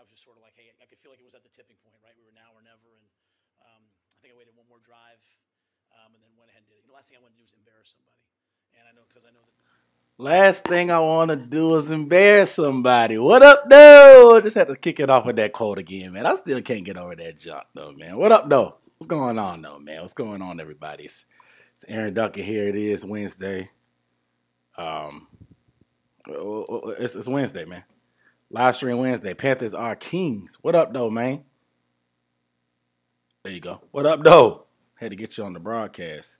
was just sort of like, hey, I could feel like it was at the tipping point, right? We were now or never, and I think I waited one more drive, and then went ahead and did it. The last thing I wanted to do was embarrass somebody, and I know because I know that this. Last thing I want to do is embarrass somebody. What up, though? I just had to kick it off with that quote again, man. I still can't get over that junk, though, man. What up, though? What's going on, though, man? What's going on, everybody? It's Aaron Duncan here. It is Wednesday. It's Wednesday, man. Live stream Wednesday. Panthers are kings. What up, though, man? There you go. What up, though? Had to get you on the broadcast.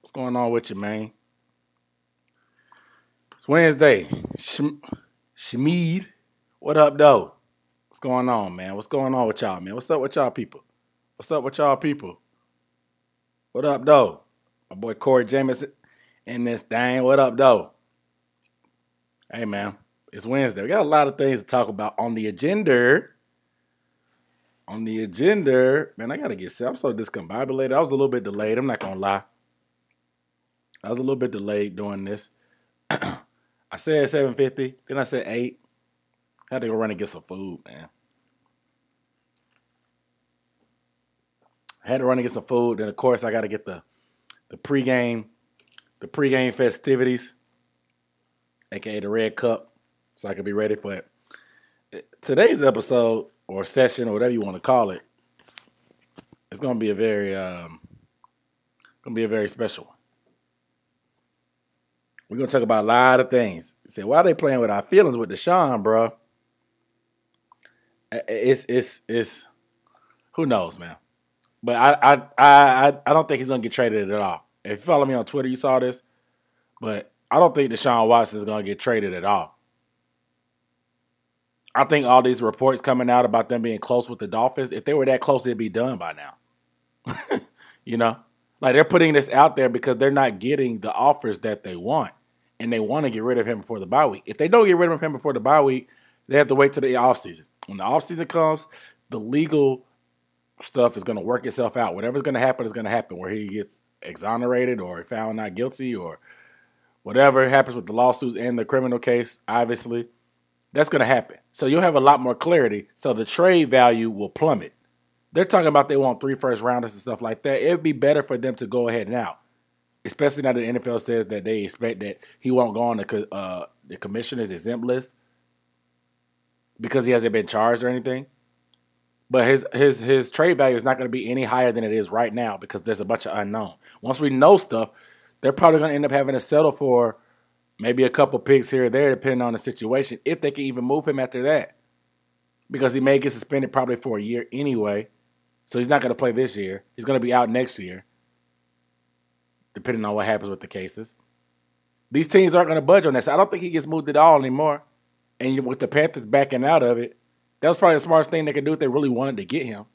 What's going on with you, man? It's Wednesday. Shameed. What up, though? What's going on, man? What's going on with y'all, man? What's up with y'all people? What's up with y'all people? What up, though? My boy Corey Jameson in this thing. What up, though? Hey, man. It's Wednesday. We got a lot of things to talk about on the agenda. Man, I got to get set. I'm so discombobulated. I was a little bit delayed. I'm not going to lie. I was a little bit delayed doing this. I said 7:50. Then I said 8. I had to go run and get some food, man. I had to run and get some food. Then, of course, I got to get the pregame festivities, a.k.a. the Red Cup, so I can be ready for it. Today's episode or session or whatever you want to call it, it's going to be a very special one. We're going to talk about a lot of things. Say, why are they playing with our feelings with Deshaun, bro? It's who knows, man. But I don't think he's going to get traded at all. If you follow me on Twitter, you saw this. But I don't think Deshaun Watson is going to get traded at all. I think all these reports coming out about them being close with the Dolphins, if they were that close, it'd be done by now. You know? Like, they're putting this out there because they're not getting the offers that they want. And they want to get rid of him before the bye week. If they don't get rid of him before the bye week, they have to wait till the offseason. When the offseason comes, the legal stuff is going to work itself out. Whatever's going to happen is going to happen, where he gets exonerated or found not guilty or whatever happens with the lawsuits and the criminal case, obviously. That's going to happen. So you'll have a lot more clarity. So the trade value will plummet. They're talking about they want 3 first-rounders and stuff like that. It would be better for them to go ahead now, especially now that the NFL says that they expect that he won't go on the commissioner's exempt list because he hasn't been charged or anything. But his trade value is not going to be any higher than it is right now because there's a bunch of unknown. Once we know stuff, they're probably going to end up having to settle for maybe a couple picks here or there, depending on the situation, if they can even move him after that. Because he may get suspended probably for a year anyway. So he's not going to play this year. He's going to be out next year, depending on what happens with the cases. These teams aren't going to budge on that. So I don't think he gets moved at all anymore. And with the Panthers backing out of it, that was probably the smartest thing they could do if they really wanted to get him.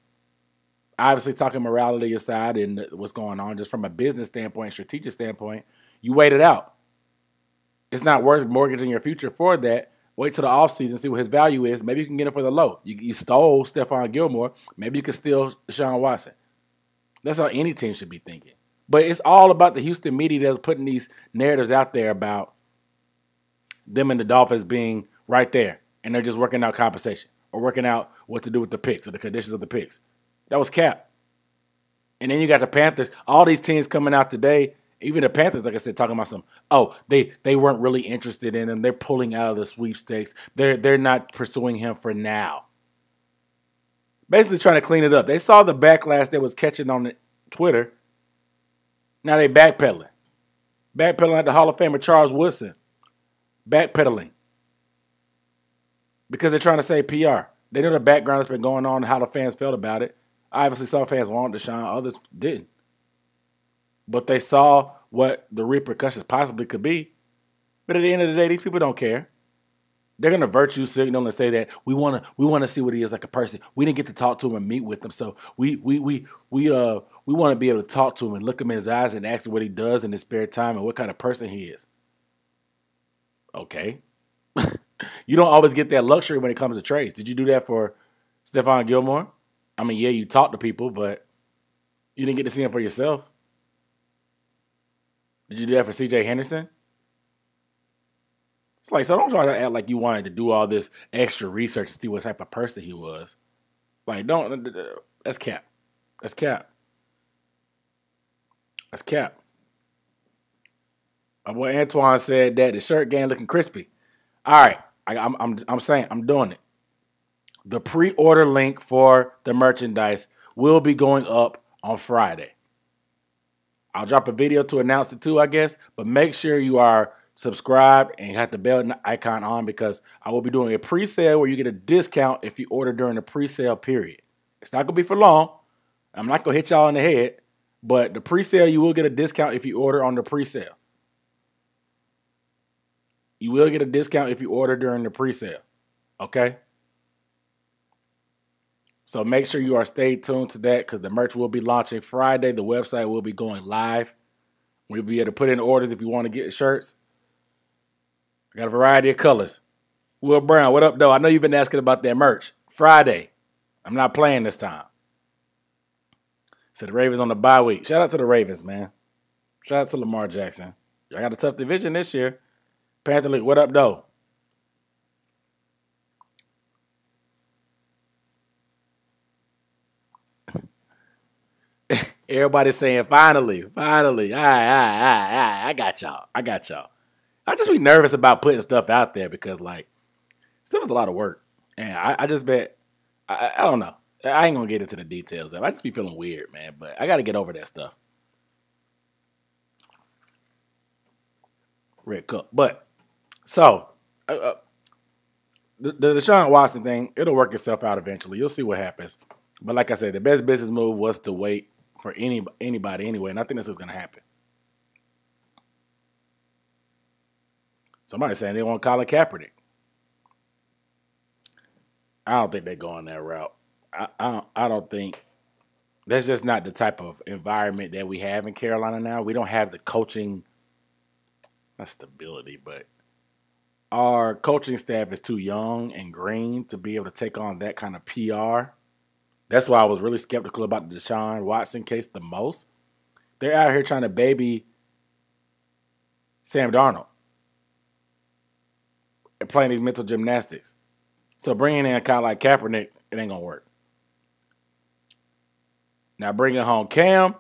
Obviously, talking morality aside and what's going on, just from a business standpoint, strategic standpoint, you wait it out. It's not worth mortgaging your future for that. Wait till the offseason, see what his value is. Maybe you can get him for the low. You stole Stephon Gilmore. Maybe you can steal Deshaun Watson. That's how any team should be thinking. But it's all about the Houston media that's putting these narratives out there about them and the Dolphins being right there. And they're just working out compensation or working out what to do with the picks or the conditions of the picks. That was cap. And then you got the Panthers. All these teams coming out today. Even the Panthers, like I said, talking about they weren't really interested in him. They're pulling out of the sweepstakes. They're not pursuing him for now. Basically trying to clean it up. They saw the backlash that was catching on Twitter. Now they backpedaling. Backpedaling at the Hall of Famer Charles Woodson. Backpedaling. Because they're trying to say PR. They know the background that's been going on and how the fans felt about it. Obviously, some fans wanted Deshaun, others didn't. But they saw what the repercussions possibly could be. But at the end of the day, these people don't care. They're going to virtue signal and say that we want to see what he is like a person. We didn't get to talk to him and meet with him, so we want to be able to talk to him and look him in his eyes and ask him what he does in his spare time and what kind of person he is. Okay. You don't always get that luxury when it comes to trades. Did you do that for Stephon Gilmore? I mean, yeah, you talked to people, but you didn't get to see him for yourself. Did you do that for C.J. Henderson? It's like, so don't try to act like you wanted to do all this extra research to see what type of person he was. Like, don't. That's cap. That's cap. That's cap. My boy Antoine said that the shirt game looking crispy. All right, I'm saying I'm doing it. The pre-order link for the merchandise will be going up on Friday. I'll drop a video to announce it too, I guess. But make sure you are subscribed and have the bell icon on because I will be doing a pre-sale where you get a discount if you order during the pre-sale period. It's not going to be for long. I'm not going to hit y'all in the head. But the pre-sale, you will get a discount if you order on the pre-sale. You will get a discount if you order during the pre-sale. Okay? So make sure you are stayed tuned to that because the merch will be launching Friday. The website will be going live. We'll be able to put in orders if you want to get shirts. I got a variety of colors. Will Brown, what up, though? I know you've been asking about that merch. Friday. I'm not playing this time. So the Ravens on the bye week. Shout out to the Ravens, man. Shout out to Lamar Jackson. Y'all got a tough division this year. Panther League, what up, though? Everybody's saying, finally. All right. I got y'all. I just be nervous about putting stuff out there because, like, stuff is a lot of work. And I just bet, I don't know. I ain't going to get into the details of it. I just be feeling weird, man. But I got to get over that stuff. Red Cup. But, so, the Deshaun Watson thing, it'll work itself out eventually. You'll see what happens. But like I said, the best business move was to wait for anybody anyway, and I think this is going to happen. Somebody's saying they want Colin Kaepernick. I don't think they're going that route. I don't think that's just not the type of environment that we have in Carolina now. We don't have the coaching, not stability, but our coaching staff is too young and green to be able to take on that kind of PR. That's why I was really skeptical about the Deshaun Watson case the most. They're out here trying to baby Sam Darnold and playing these mental gymnastics. So bringing in a guy like Kaepernick, it ain't going to work. Now bringing home Cam,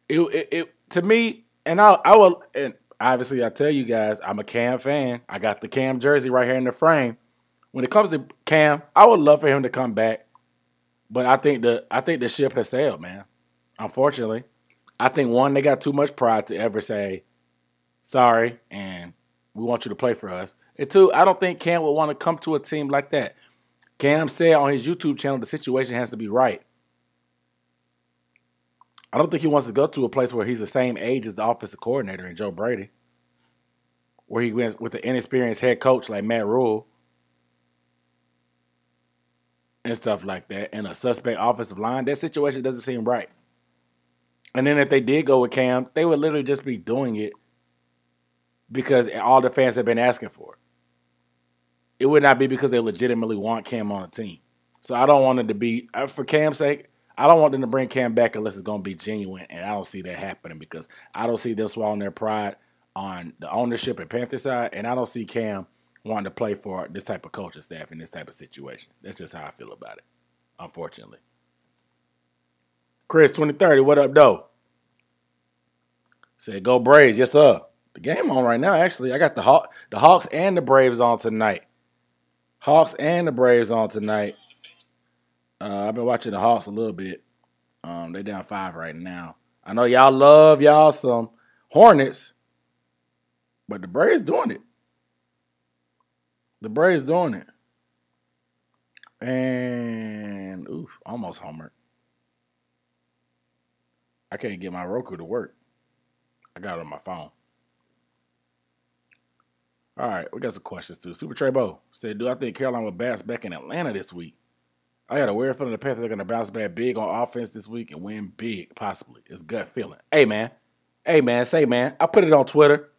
it to me, and I will, and obviously I tell you guys, I'm a Cam fan. I got the Cam jersey right here in the frame. When it comes to Cam, I would love for him to come back. But I think the ship has sailed, man. Unfortunately. I think, one, they got too much pride to ever say, sorry, and we want you to play for us. And two, I don't think Cam would want to come to a team like that. Cam said on his YouTube channel the situation has to be right. I don't think he wants to go to a place where he's the same age as the offensive coordinator and Joe Brady, where he went with an inexperienced head coach like Matt Rule and stuff like that, and a suspect offensive line. That situation doesn't seem right. And then if they did go with Cam, they would literally just be doing it because all the fans have been asking for it. It would not be because they legitimately want Cam on the team. So I don't want it to be, for Cam's sake, I don't want them to bring Cam back unless it's going to be genuine, and I don't see that happening because I don't see them swallowing their pride on the ownership and Panther side, and I don't see Cam wanting to play for this type of coaching staff in this type of situation. That's just how I feel about it, unfortunately. Chris 2030, what up, though? Said, go Braves. Yes, sir. The game on right now, actually. I got the Hawks and the Braves on tonight. Hawks and the Braves on tonight. I've been watching the Hawks a little bit. They down 5 right now. I know y'all love y'all some Hornets, but the Braves doing it. The Braves doing it. And, oof, almost homered. I can't get my Roku to work. I got it on my phone. All right, we got some questions, too. Super Trebo said, do I think Carolina will bounce back in Atlanta this week? I got a weird feeling the Panthers are going to bounce back big on offense this week and win big, possibly. It's gut feeling. Hey, man. I put it on Twitter.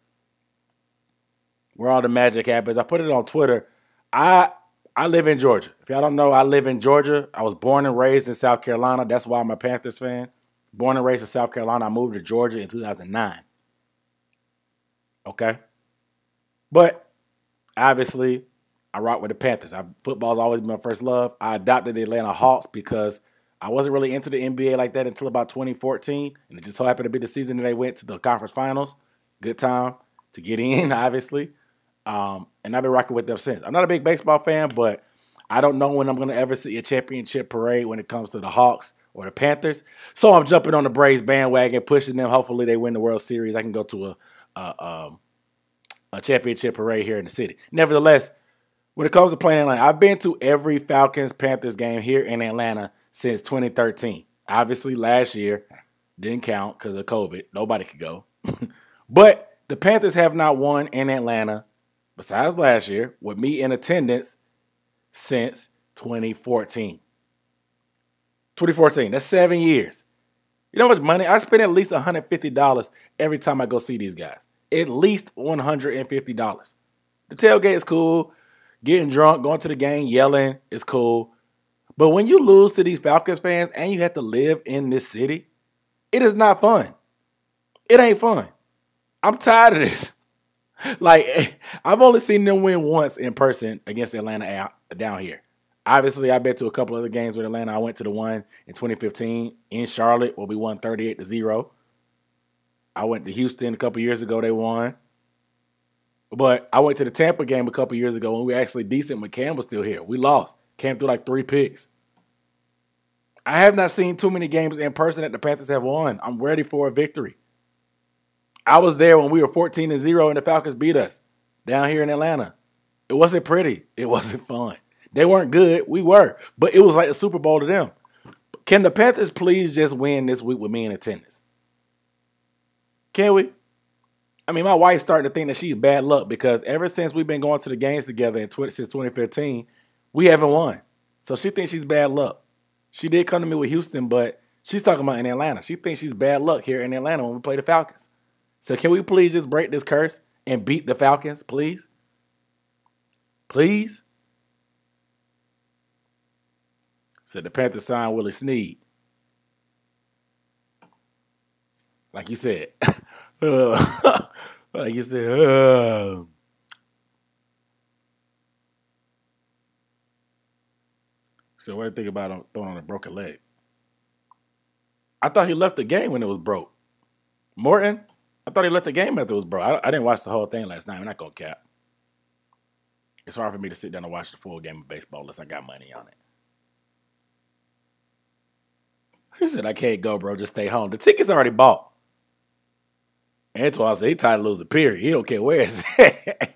Where all the magic happens. I put it on Twitter. I live in Georgia. If y'all don't know, I live in Georgia. I was born and raised in South Carolina. That's why I'm a Panthers fan. Born and raised in South Carolina. I moved to Georgia in 2009. Okay? But Obviously, I rock with the Panthers. Football's always been my first love. I adopted the Atlanta Hawks because I wasn't really into the NBA like that until about 2014, and it just so happened to be the season that they went to the conference finals. Good time to get in, obviously. And I've been rocking with them since. I'm not a big baseball fan, but I don't know when I'm going to ever see a championship parade when it comes to the Hawks or the Panthers. So I'm jumping on the Braves bandwagon, pushing them. Hopefully they win the World Series. I can go to a championship parade here in the city. Nevertheless, when it comes to playing Atlanta, I've been to every Falcons-Panthers game here in Atlanta since 2013. Obviously, last year didn't count because of COVID. Nobody could go. But the Panthers have not won in Atlanta, besides last year, with me in attendance since 2014. 2014, that's 7 years. You know how much money? I spend at least $150 every time I go see these guys. At least $150. The tailgate is cool. Getting drunk, going to the game, yelling is cool. But when you lose to these Falcons fans and you have to live in this city, it is not fun. It ain't fun. I'm tired of this. Like, I've only seen them win once in person against Atlanta down here. Obviously, I've been to a couple other games with Atlanta. I went to the one in 2015 in Charlotte where we won 38-0. I went to Houston a couple years ago. They won. But I went to the Tampa game a couple years ago when we were actually decent when Cam was still here. We lost. Cam threw like 3 picks. I have not seen too many games in person that the Panthers have won. I'm ready for a victory. I was there when we were 14-0 and the Falcons beat us down here in Atlanta. It wasn't pretty. It wasn't fun. They weren't good. We were. But it was like the Super Bowl to them. Can the Panthers please just win this week with me in attendance? Can we? I mean, my wife's starting to think that she's bad luck because ever since we've been going to the games together since 2015, we haven't won. So she thinks she's bad luck. She did come to me with Houston, but she's talking about in Atlanta. She thinks she's bad luck here in Atlanta when we play the Falcons. So can we please just break this curse and beat the Falcons, please? Please? Said the Panthers signed Willie Snead. Like you said. Like you said. So what do you think about him throwing on a broken leg? I thought he left the game when it was broke. Morton? I thought he left the game after it was broke. I didn't watch the whole thing last night. I'm not going to cap. It's hard for me to sit down and watch the full game of baseball unless I got money on it. He said, I can't go, bro. Just stay home. The ticket's already bought. Antoine said he tired of losing, period. He don't care where it's at.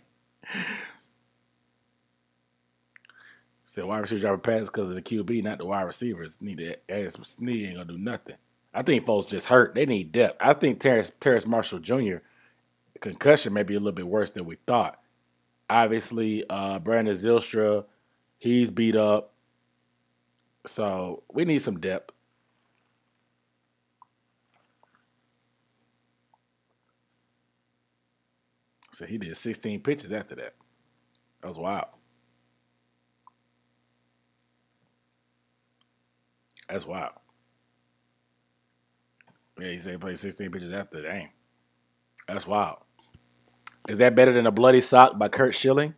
Said wide receiver dropping passes because of the QB, not the wide receivers. Need to add some sneak, ain't going to do nothing. I think folks just hurt. They need depth. I think Terrace Marshall Jr. concussion may be a little bit worse than we thought. Obviously, Brandon Zylstra, he's beat up. So we need some depth. So he did 16 pitches after that. That was wild. That's wild. Yeah, he said he played 16 pitches after. Dang. That's wild. Is that better than a bloody sock by Kurt Schilling?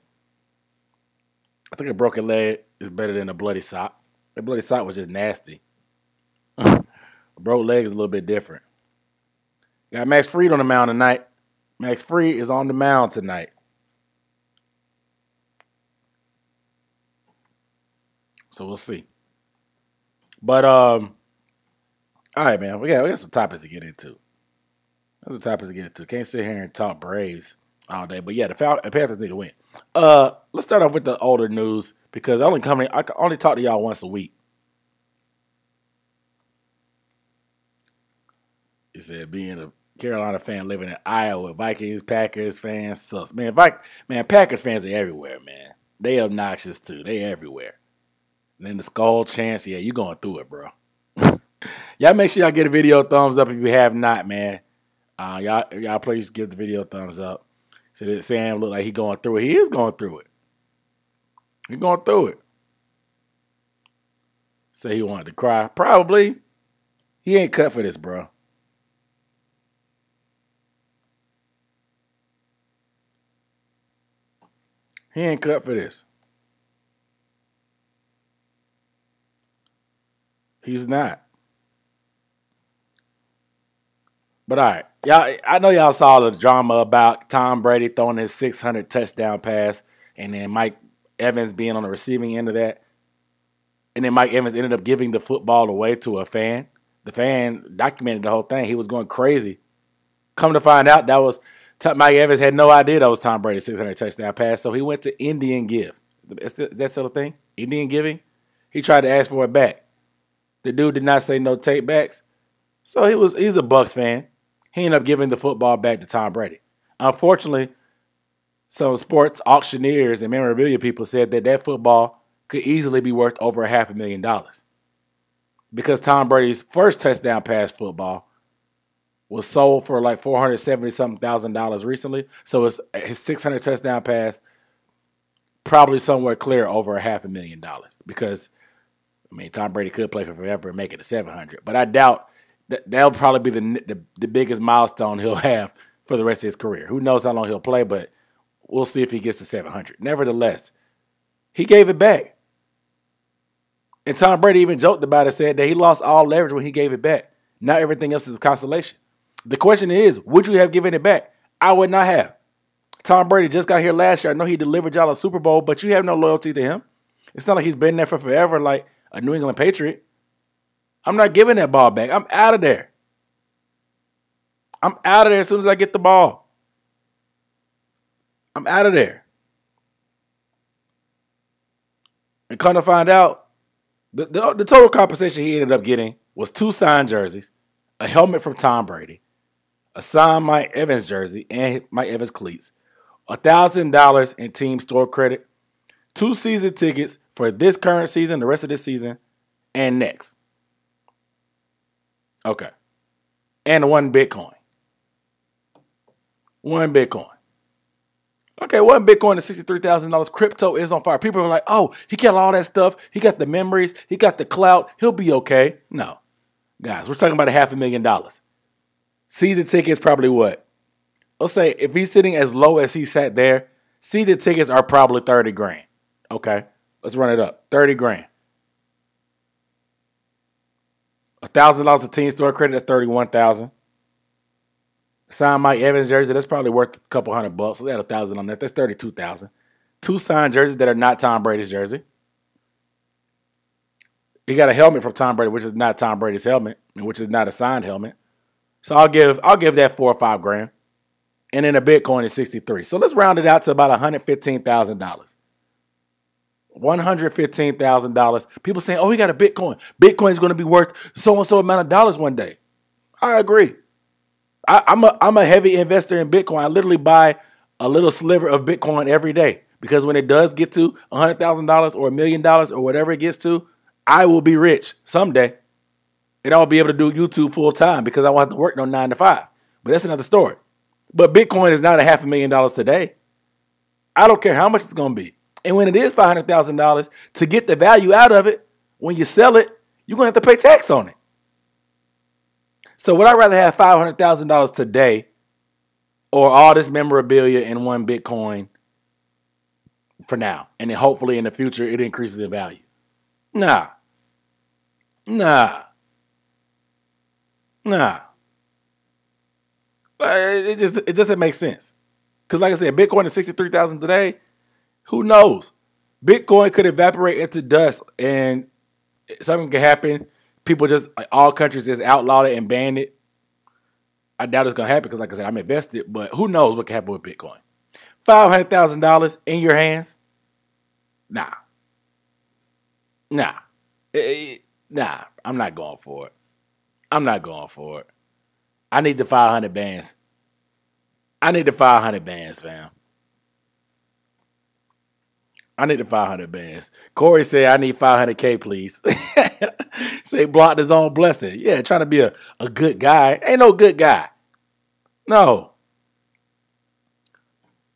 I think a broken leg is better than a bloody sock. That bloody sock was just nasty. A broke leg is a little bit different. Got Max Fried on the mound tonight. Max Fried is on the mound tonight. So we'll see. But all right, man. We got some topics to get into. There's some topics to get into. Can't sit here and talk Braves all day. But yeah, the Panthers need to win. Let's start off with the older news because I only talk to y'all once a week. He said being a Carolina fan living in Iowa, Vikings, Packers fans sucks. Man, Packers fans are everywhere, man. They obnoxious too. They everywhere. And then the skull chance, yeah, you going through it, bro. Y'all make sure y'all get a video thumbs up if you have not, man. Y'all please give the video thumbs up. So that Sam look like he going through it. He is going through it. He going through it. Say he wanted to cry. Probably. He ain't cut for this, bro. He ain't cut for this. He's not. But all right, y'all. I know y'all saw the drama about Tom Brady throwing his 600 touchdown pass, and then Mike Evans being on the receiving end of that, and then Mike Evans ended up giving the football away to a fan. The fan documented the whole thing. He was going crazy. Come to find out, that was Mike Evans had no idea that was Tom Brady's 600 touchdown pass, so he went to Indian Give. Is that still a thing? Indian giving? He tried to ask for it back. The dude did not say no take backs, so he's a Bucs fan. He ended up giving the football back to Tom Brady. Unfortunately, some sports auctioneers and memorabilia people said that football could easily be worth over $500,000 because Tom Brady's first touchdown pass football was sold for like $470,000 recently. So it's his 600 touchdown pass probably somewhere clear over $500,000 because Tom Brady could play for forever and make it to 700, but I doubt. That'll probably be the biggest milestone he'll have for the rest of his career. Who knows how long he'll play, but we'll see if he gets to 700. Nevertheless, he gave it back. And Tom Brady even joked about it, said that he lost all leverage when he gave it back. Now everything else is consolation. The question is, would you have given it back? I would not have. Tom Brady just got here last year. I know he delivered y'all a Super Bowl, but you have no loyalty to him. It's not like he's been there for forever like a New England Patriot. I'm not giving that ball back. I'm out of there. I'm out of there as soon as I get the ball. I'm out of there. And come to find out, the total compensation he ended up getting was 2 signed jerseys, a helmet from Tom Brady, a signed Mike Evans jersey and Mike Evans cleats, $1,000 in team store credit, 2 season tickets for this current season, the rest of this season, and next. Okay. And 1 Bitcoin. 1 Bitcoin. Okay, 1 Bitcoin is $63,000. Crypto is on fire. People are like, oh, he got all that stuff. He got the memories. He got the clout. He'll be okay. No. Guys, we're talking about $500,000. Season tickets probably what? Let's say if he's sitting as low as he sat there, season tickets are probably 30 grand. Okay, let's run it up. 30 grand. $1,000 of team store credit, that's $31,000. Signed Mike Evans jersey, that's probably worth a couple $100. So they had $1,000 on that. That's $32,000. 2 signed jerseys that are not Tom Brady's jersey. He got a helmet from Tom Brady, which is not Tom Brady's helmet, and which is not a signed helmet. So I'll give that $4 or $5 grand. And then a Bitcoin is 63. So let's round it out to about $115,000. $115,000. People saying, oh, he got a Bitcoin. Bitcoin is going to be worth so-and-so amount of dollars one day. I agree. I'm a heavy investor in Bitcoin. I literally buy a little sliver of Bitcoin every day because when it does get to $100,000 or $1 million or whatever it gets to, I will be rich someday. And I'll be able to do YouTube full time because I won't have to work no 9 to 5. But that's another story. But Bitcoin is not $500,000 today. I don't care how much it's going to be. And when it is $500,000, to get the value out of it, when you sell it, you're going to have to pay tax on it. So would I rather have $500,000 today or all this memorabilia in 1 Bitcoin for now? And then hopefully in the future it increases in value. Nah. It doesn't make sense. Because like I said, Bitcoin is $63,000 today. Who knows? Bitcoin could evaporate into dust and something could happen. People just, like all countries just outlawed it and banned it. I doubt it's going to happen because like I said, I'm invested. But who knows what can happen with Bitcoin? $500,000 in your hands? Nah. I'm not going for it. I need the 500 bands. Fam. I need the 500 bands. Corey said, I need 500K, please. Say blocked his own blessing. Yeah, trying to be a good guy. Ain't no good guy. No.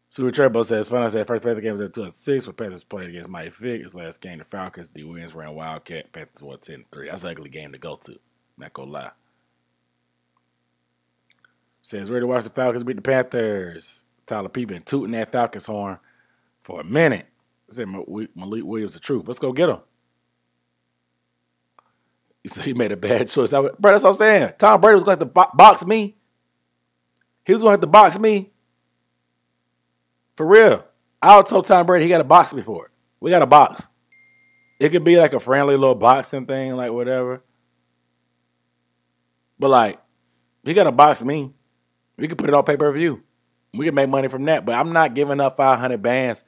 Super Turbo says, fun. I said, first Panther game was 2006 when Panthers played against Mike Vick. His last game, the Falcons. D. Williams ran Wildcat. Panthers won 10-3. That's an ugly game to go to. Not gonna lie. Says, ready to watch the Falcons beat the Panthers. Tyler P. been tooting that Falcons horn for a minute. I said, Malik Williams the truth. Let's go get him. So he made a bad choice. Bro, that's what I'm saying. Tom Brady was going to have to box me. He was going to have to box me. For real. I told Tom Brady he got to box me for it. We got to box. It could be like a friendly little boxing thing, like whatever. But like, he got to box me. We could put it on pay-per-view. We can make money from that. But I'm not giving up 500 bands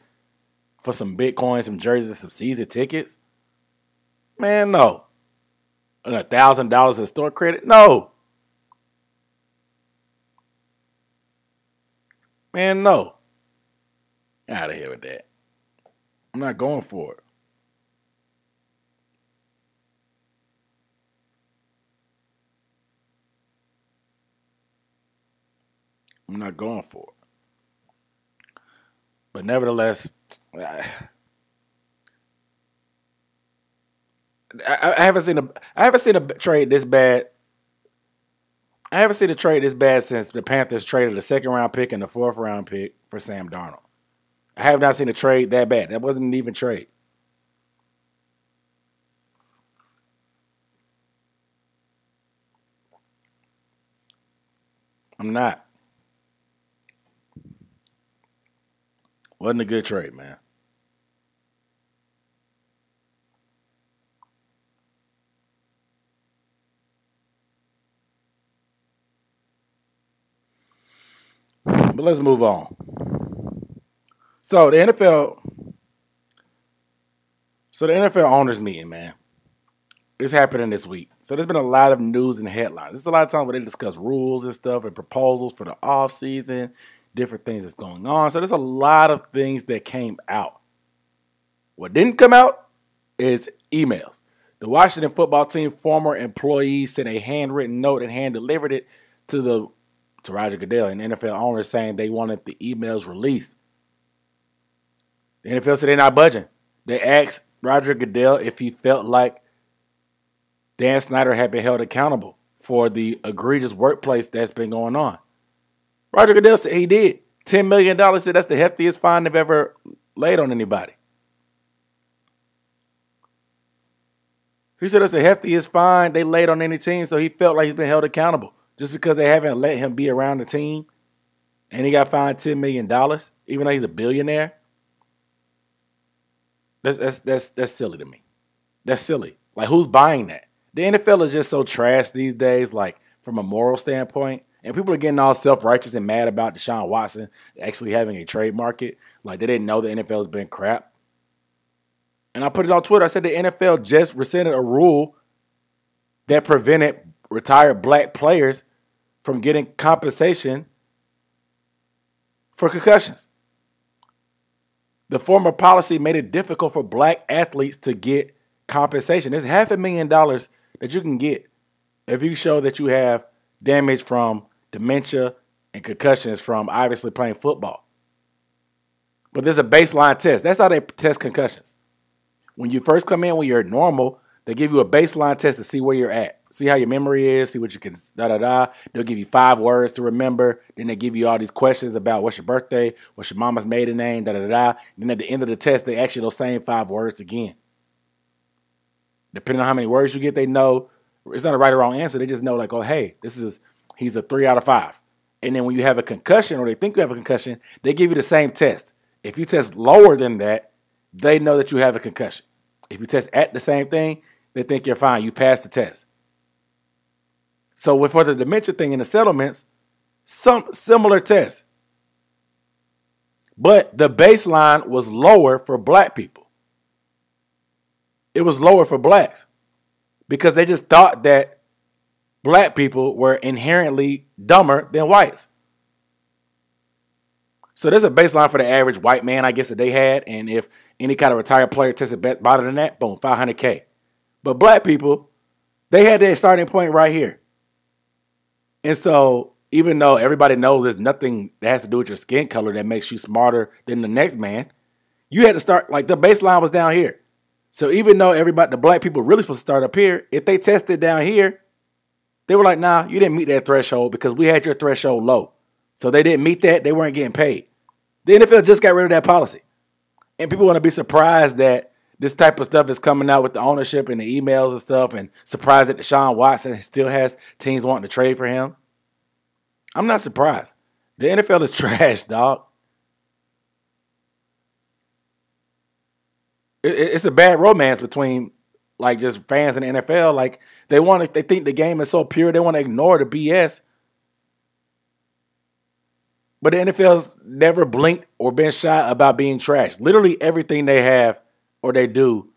for some Bitcoin, some jerseys, some season tickets. Man, no. And $1,000 in store credit? No. Man, no. Out of here with that. I'm not going for it. I'm not going for it. But nevertheless, I haven't seen a trade this bad. I haven't seen a trade this bad since the Panthers traded a 2nd round pick and a 4th round pick for Sam Darnold. I have not seen a trade that bad. That wasn't an even trade. I'm not. Wasn't a good trade, man. But let's move on. So the NFL owners meeting, man. It's happening this week. So there's been a lot of news and headlines. There's a lot of times where they discuss rules and stuff and proposals for the offseason, different things that's going on. So there's a lot of things that came out. What didn't come out is emails. The Washington football team former employees sent a handwritten note and hand-delivered it to Roger Goodell, an NFL owner, saying they wanted the emails released. The NFL said they're not budging. They asked Roger Goodell if he felt like Dan Snyder had been held accountable for the egregious workplace that's been going on. Roger Goodell said he did. $10 million, said that's the heftiest fine they've ever laid on anybody. He said that's the heftiest fine they laid on any team, so he felt like he's been held accountable. Just because they haven't let him be around the team and he got fined $10 million, even though he's a billionaire. That's silly to me. That's silly. Like, who's buying that? The NFL is just so trash these days, like, from a moral standpoint. And people are getting all self-righteous and mad about Deshaun Watson actually having a trade market. Like, they didn't know the NFL's been crap. And I put it on Twitter. I said the NFL just rescinded a rule that prevented retired black players from getting compensation for concussions. The former policy made it difficult for black athletes to get compensation. There's $500,000 that you can get if you show that you have damage from dementia and concussions from obviously playing football. But there's a baseline test. That's how they test concussions. When you first come in, when you're normal, they give you a baseline test to see where you're at. See how your memory is, see what you can, They'll give you 5 words to remember. Then they give you all these questions about what's your birthday, what's your mama's maiden name, Then at the end of the test, they ask you those same 5 words again. Depending on how many words you get, they know. It's not a right or wrong answer. They just know, like, oh, hey, he's a 3 out of 5. And then when you have a concussion or they think you have a concussion, they give you the same test. If you test lower than that, they know that you have a concussion. If you test at the same thing, they think you're fine. You passed the test. So for the dementia thing in the settlements, some similar tests. But the baseline was lower for black people. It was lower for blacks because they just thought that black people were inherently dumber than whites. So there's a baseline for the average white man, I guess, that they had. And if any kind of retired player tested better than that, boom, $500K. But black people, they had their starting point right here. And so even though everybody knows there's nothing that has to do with your skin color that makes you smarter than the next man, you had to start, like, the baseline was down here. So even though the black people really supposed to start up here, if they tested down here, they were like, nah, you didn't meet that threshold because we had your threshold low. So they didn't meet that. They weren't getting paid. The NFL just got rid of that policy. And people want to be surprised that this type of stuff is coming out with the ownership and the emails and stuff, and surprised that Deshaun Watson still has teams wanting to trade for him. I'm not surprised. The NFL is trash, dog. It's a bad romance between like just fans in the NFL. Like they think the game is so pure, they want to ignore the BS. But the NFL's never blinked or been shy about being trash. Literally everything they have or they do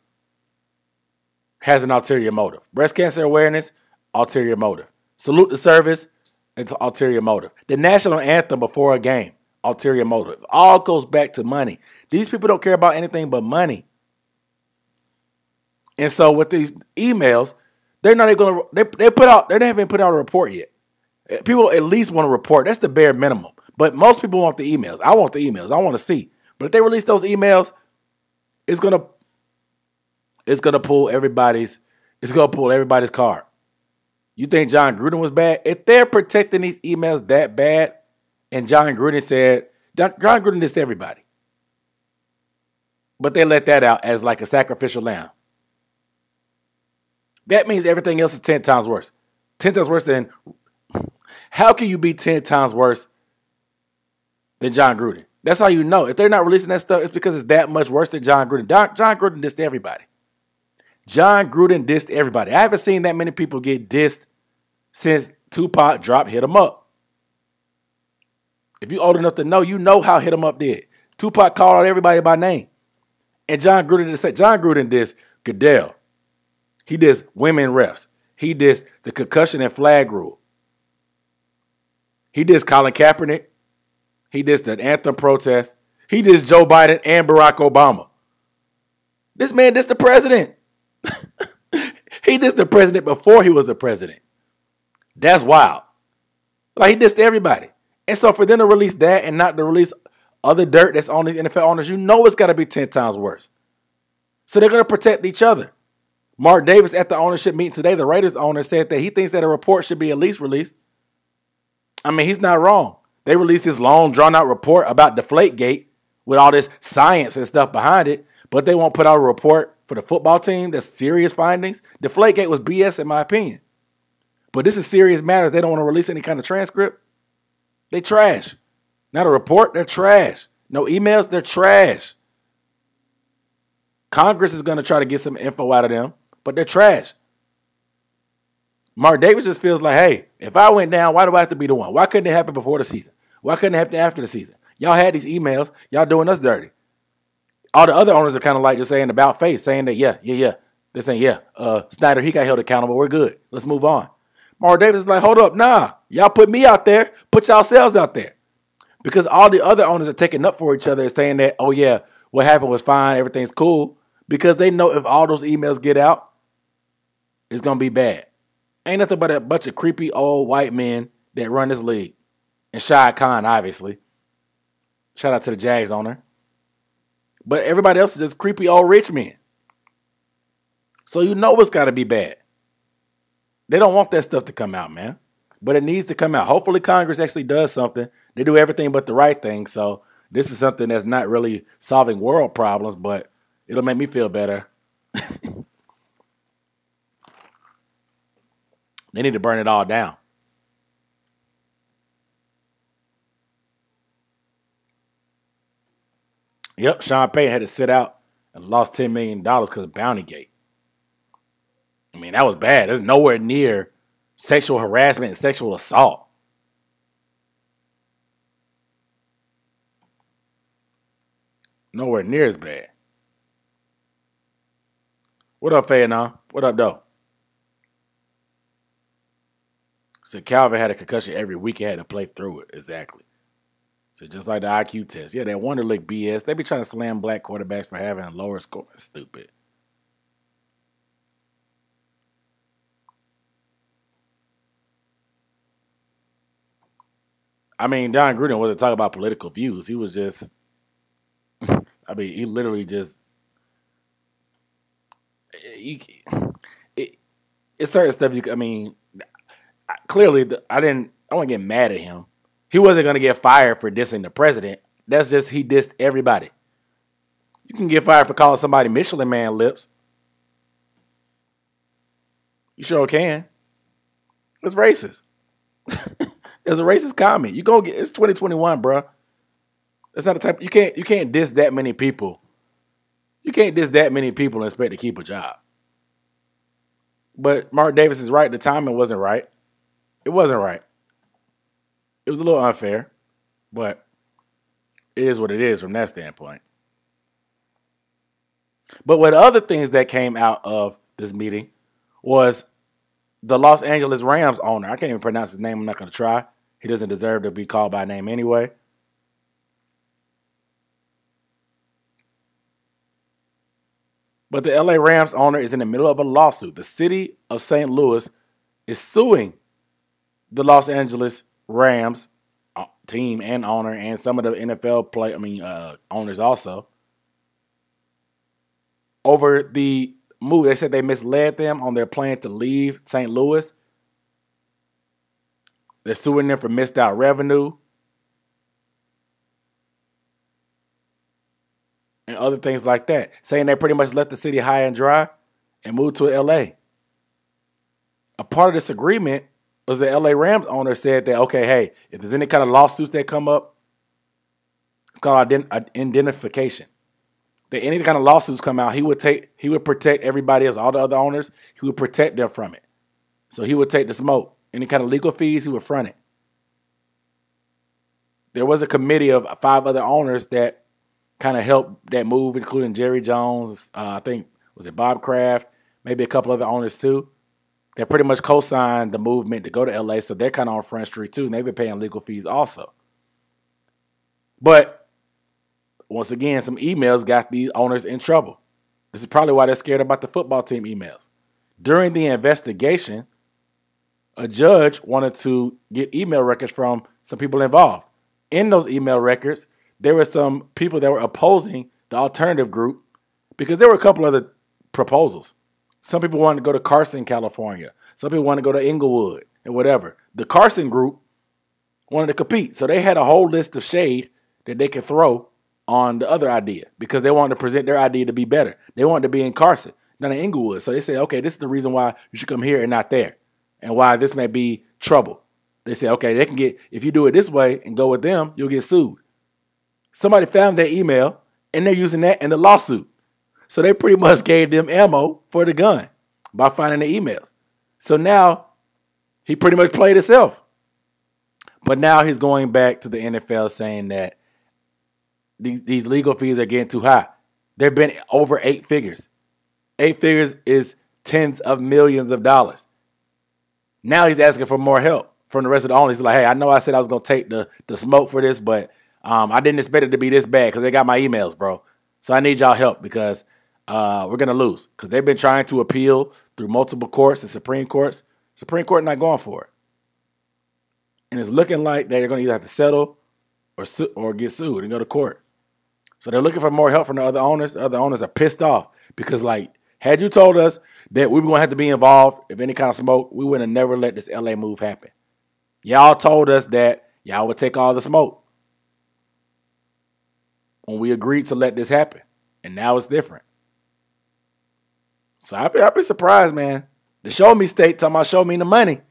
has an ulterior motive. Breast cancer awareness, ulterior motive. Salute the service, it's ulterior motive. The national anthem before a game, ulterior motive. All goes back to money. These people don't care about anything but money. And so with these emails, they're not even going to, they haven't put out a report yet. People at least want a report. That's the bare minimum. But most people want the emails. I want the emails. I want to see. But if they release those emails, it's gonna pull everybody's card. You think Jon Gruden was bad? If they're protecting these emails that bad, and Jon Gruden dissed everybody. But they let that out as like a sacrificial lamb. That means everything else is 10 times worse. 10 times worse than, how can you be 10 times worse than Jon Gruden? That's how you know. If they're not releasing that stuff, it's because it's that much worse than Jon Gruden. Jon Gruden dissed everybody. Jon Gruden dissed everybody. I haven't seen that many people get dissed since Tupac dropped Hit 'Em Up. If you're old enough to know, you know how Hit 'Em Up did. Tupac called out everybody by name. And Jon Gruden dissed Goodell. He dissed women refs. He dissed the concussion and flag rule. He dissed Colin Kaepernick. He dissed the anthem protest. He dissed Joe Biden and Barack Obama. This man dissed the president. He dissed the president before he was the president. That's wild. Like, he dissed everybody. And so for them to release that and not to release other dirt that's on the NFL owners, you know it's got to be 10 times worse. So they're going to protect each other. Mark Davis at the ownership meeting today, the Raiders owner, said that he thinks that a report should be at least released. I mean, he's not wrong. They released this long, drawn-out report about Deflategate with all this science and stuff behind it, but they won't put out a report for the football team that's serious findings. Deflategate was BS in my opinion. But this is serious matters. They don't want to release any kind of transcript. They trash. Not a report, they're trash. No emails, they're trash. Congress is going to try to get some info out of them, but they're trash. Mark Davis just feels like, hey, if I went down, why do I have to be the one? Why couldn't it happen before the season? Why couldn't it happen after the season? Y'all had these emails. Y'all doing us dirty. All the other owners are kind of like just saying about face, saying that, yeah. This ain't, Snyder, he got held accountable. We're good. Let's move on. Mark Davis is like, hold up, nah. Y'all put me out there. Put yourselves out there. Because all the other owners are taking up for each other and saying that, oh, yeah, what happened was fine. Everything's cool. Because they know if all those emails get out, it's going to be bad. Ain't nothing but a bunch of creepy old white men that run this league. And Shad Khan, obviously. Shout out to the Jags owner. But everybody else is just creepy old rich men. So you know it's got to be bad. They don't want that stuff to come out, man. But it needs to come out. Hopefully Congress actually does something. They do everything but the right thing. So this is something that's not really solving world problems, but it'll make me feel better. They need to burn it all down. Yep, Sean Payton had to sit out and lost $10 million because of Bountygate. I mean, that was bad. That's nowhere near sexual harassment and sexual assault. Nowhere near as bad. What up, Fayetteville? What up, though? So Calvin had a concussion every week. He had to play through it. Exactly. So just like the IQ test. Yeah, that Wonderlic BS. They be trying to slam black quarterbacks for having a lower score. That's stupid. I mean, Jon Gruden wasn't talking about political views. He was just, I mean, he literally just, it's certain stuff I mean, clearly, I wasn't getting mad at him. He wasn't going to get fired for dissing the president. That's just, he dissed everybody. You can get fired for calling somebody Michelin Man lips. You sure can. It's racist. It's a racist comment. You go get it's 2021, bro. That's not the type you can't diss that many people. You can't diss that many people and expect to keep a job. But Mark Davis is right. The timing wasn't right. It wasn't right. It was a little unfair, but it is what it is from that standpoint. But what other things that came out of this meeting was the Los Angeles Rams owner. I can't even pronounce his name. I'm not going to try. He doesn't deserve to be called by name anyway. But the LA Rams owner is in the middle of a lawsuit. The city of St. Louis is suing the Los Angeles Rams team and owner and some of the NFL owners also over the move. They said they misled them on their plan to leave St. Louis. They're suing them for missed out revenue and other things like that, saying they pretty much left the city high and dry and moved to LA. A part of this agreement was the LA Rams owner said that, okay, hey, if there's any kind of lawsuits that come up, it's called indemnification. That any kind of lawsuits come out, he would protect everybody else, all the other owners, he would protect them from it. So he would take the smoke. Any kind of legal fees, he would front it. There was a committee of 5 other owners that kind of helped that move, including Jerry Jones, I think, was it Bob Kraft, maybe a couple other owners too. They pretty much co-signed the movement to go to LA, so they're kind of on Front Street too, and they've been paying legal fees also. But once again, some emails got these owners in trouble. This is probably why they're scared about the football team emails. During the investigation, a judge wanted to get email records from some people involved. In those email records, there were some people that were opposing the alternative group because there were a couple other proposals. Some people wanted to go to Carson, California. Some people wanted to go to Inglewood and whatever. The Carson group wanted to compete. So they had a whole list of shade that they could throw on the other idea because they wanted to present their idea to be better. They wanted to be in Carson, not in Inglewood. So they said, okay, this is the reason why you should come here and not there and why this may be trouble. They said, okay, they can get, if you do it this way and go with them, you'll get sued. Somebody found their email and they're using that in the lawsuit. So they pretty much gave them ammo for the gun by finding the emails. So now he pretty much played himself. But now he's going back to the NFL saying that these legal fees are getting too high. They've been over 8 figures. 8 figures is tens of millions of dollars. Now he's asking for more help from the rest of the owners. He's like, hey, I know I said I was going to take the smoke for this, but I didn't expect it to be this bad because they got my emails, bro. So I need y'all help because we're going to lose because they've been trying to appeal through multiple courts and Supreme Courts. Supreme Court not going for it. And it's looking like they're going to either have to settle or get sued and go to court. So they're looking for more help from the other owners. The other owners are pissed off because, like, had you told us that we were going to have to be involved if any kind of smoke, we would have never let this LA move happen. Y'all told us that y'all would take all the smoke when we agreed to let this happen. And now it's different. So I've been surprised, man. The show me state talking about show me the money.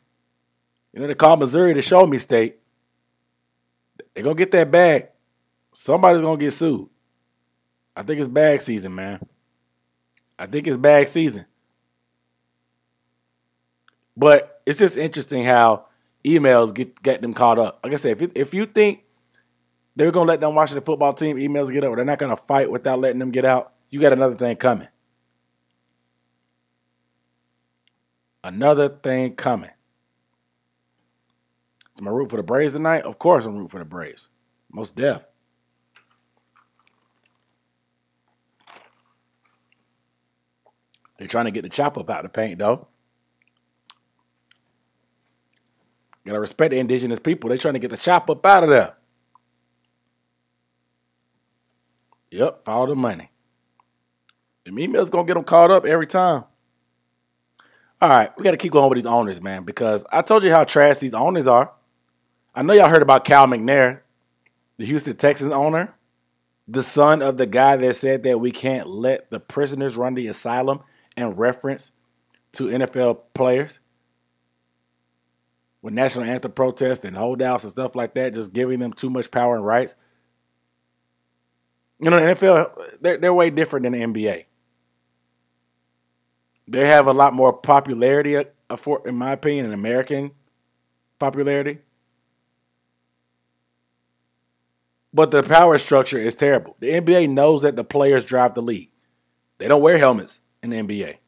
You know, they call Missouri the show me state. They're going to get that bag. Somebody's going to get sued. I think it's bag season, man. I think it's bag season. But it's just interesting how emails get them caught up. Like I said, if you think they're going to let them Washington football team emails get out, or they're not going to fight without letting them get out, you got another thing coming. Another thing coming. Am I rooting for the Braves tonight? Of course I'm rooting for the Braves. Most def. They're trying to get the chop up out the paint, though. Gotta respect the indigenous people. They're trying to get the chop up out of there. Yep, follow the money. The emails gonna get them caught up every time. All right, we got to keep going with these owners, man, because I told you how trash these owners are. I know y'all heard about Cal McNair, the Houston Texans owner. The son of the guy that said that we can't let the prisoners run the asylum in reference to NFL players with national anthem protests and holdouts and stuff like that, just giving them too much power and rights. You know, the NFL, they're way different than the NBA. They have a lot more popularity, in my opinion, an American popularity. But the power structure is terrible. The NBA knows that the players drive the league. They don't wear helmets in the NBA.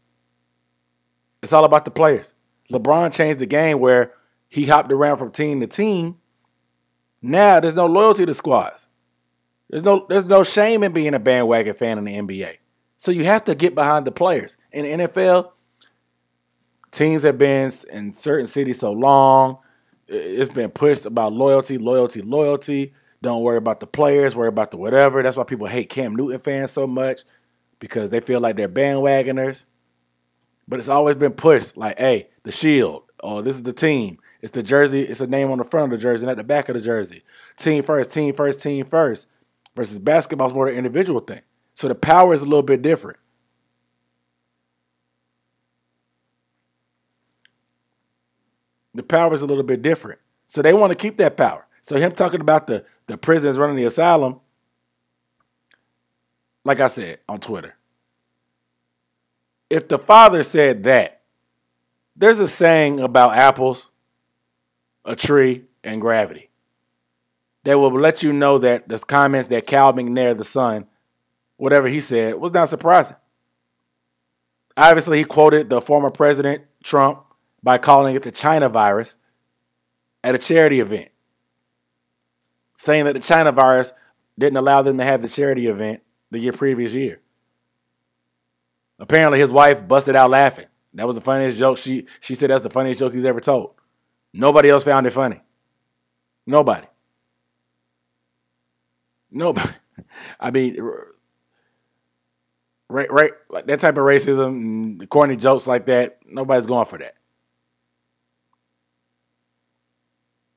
It's all about the players. LeBron changed the game where he hopped around from team to team. Now there's no loyalty to squads. There's no shame in being a bandwagon fan in the NBA. So you have to get behind the players. In the NFL, teams have been in certain cities so long. It's been pushed about loyalty. Don't worry about the players, worry about the whatever. That's why people hate Cam Newton fans so much, because they feel like they're bandwagoners. But it's always been pushed like, hey, the shield. Oh, this is the team. It's the jersey. It's a name on the front of the jersey, not the back of the jersey. Team first, team first, team first. Versus basketball is more an individual thing. So the power is a little bit different. The power is a little bit different. So they want to keep that power. So him talking about the prisoners running the asylum, like I said on Twitter, if the father said that, there's a saying about apples, a tree, and gravity that will let you know that the comments that Cal McNair, the son, whatever he said, was not surprising. Obviously, he quoted the former president, Trump, by calling it the China virus at a charity event, saying that the China virus didn't allow them to have the charity event the previous year. Apparently, his wife busted out laughing. That was the funniest joke. She said that's the funniest joke he's ever told. Nobody else found it funny. Nobody. I mean, right, like that type of racism and corny jokes like that, nobody's going for that.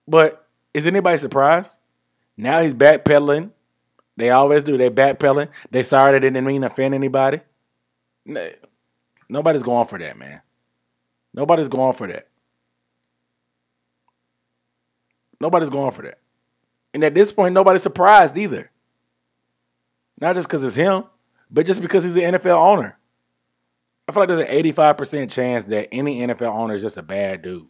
But is anybody surprised? Now he's backpedaling. They always do. They backpedaling. They sorry they didn't mean to offend anybody. Nobody's going for that, man. Nobody's going for that. Nobody's going for that. And at this point, nobody's surprised either. Not just because it's him, but just because he's an NFL owner. I feel like there's an 85% chance that any NFL owner is just a bad dude.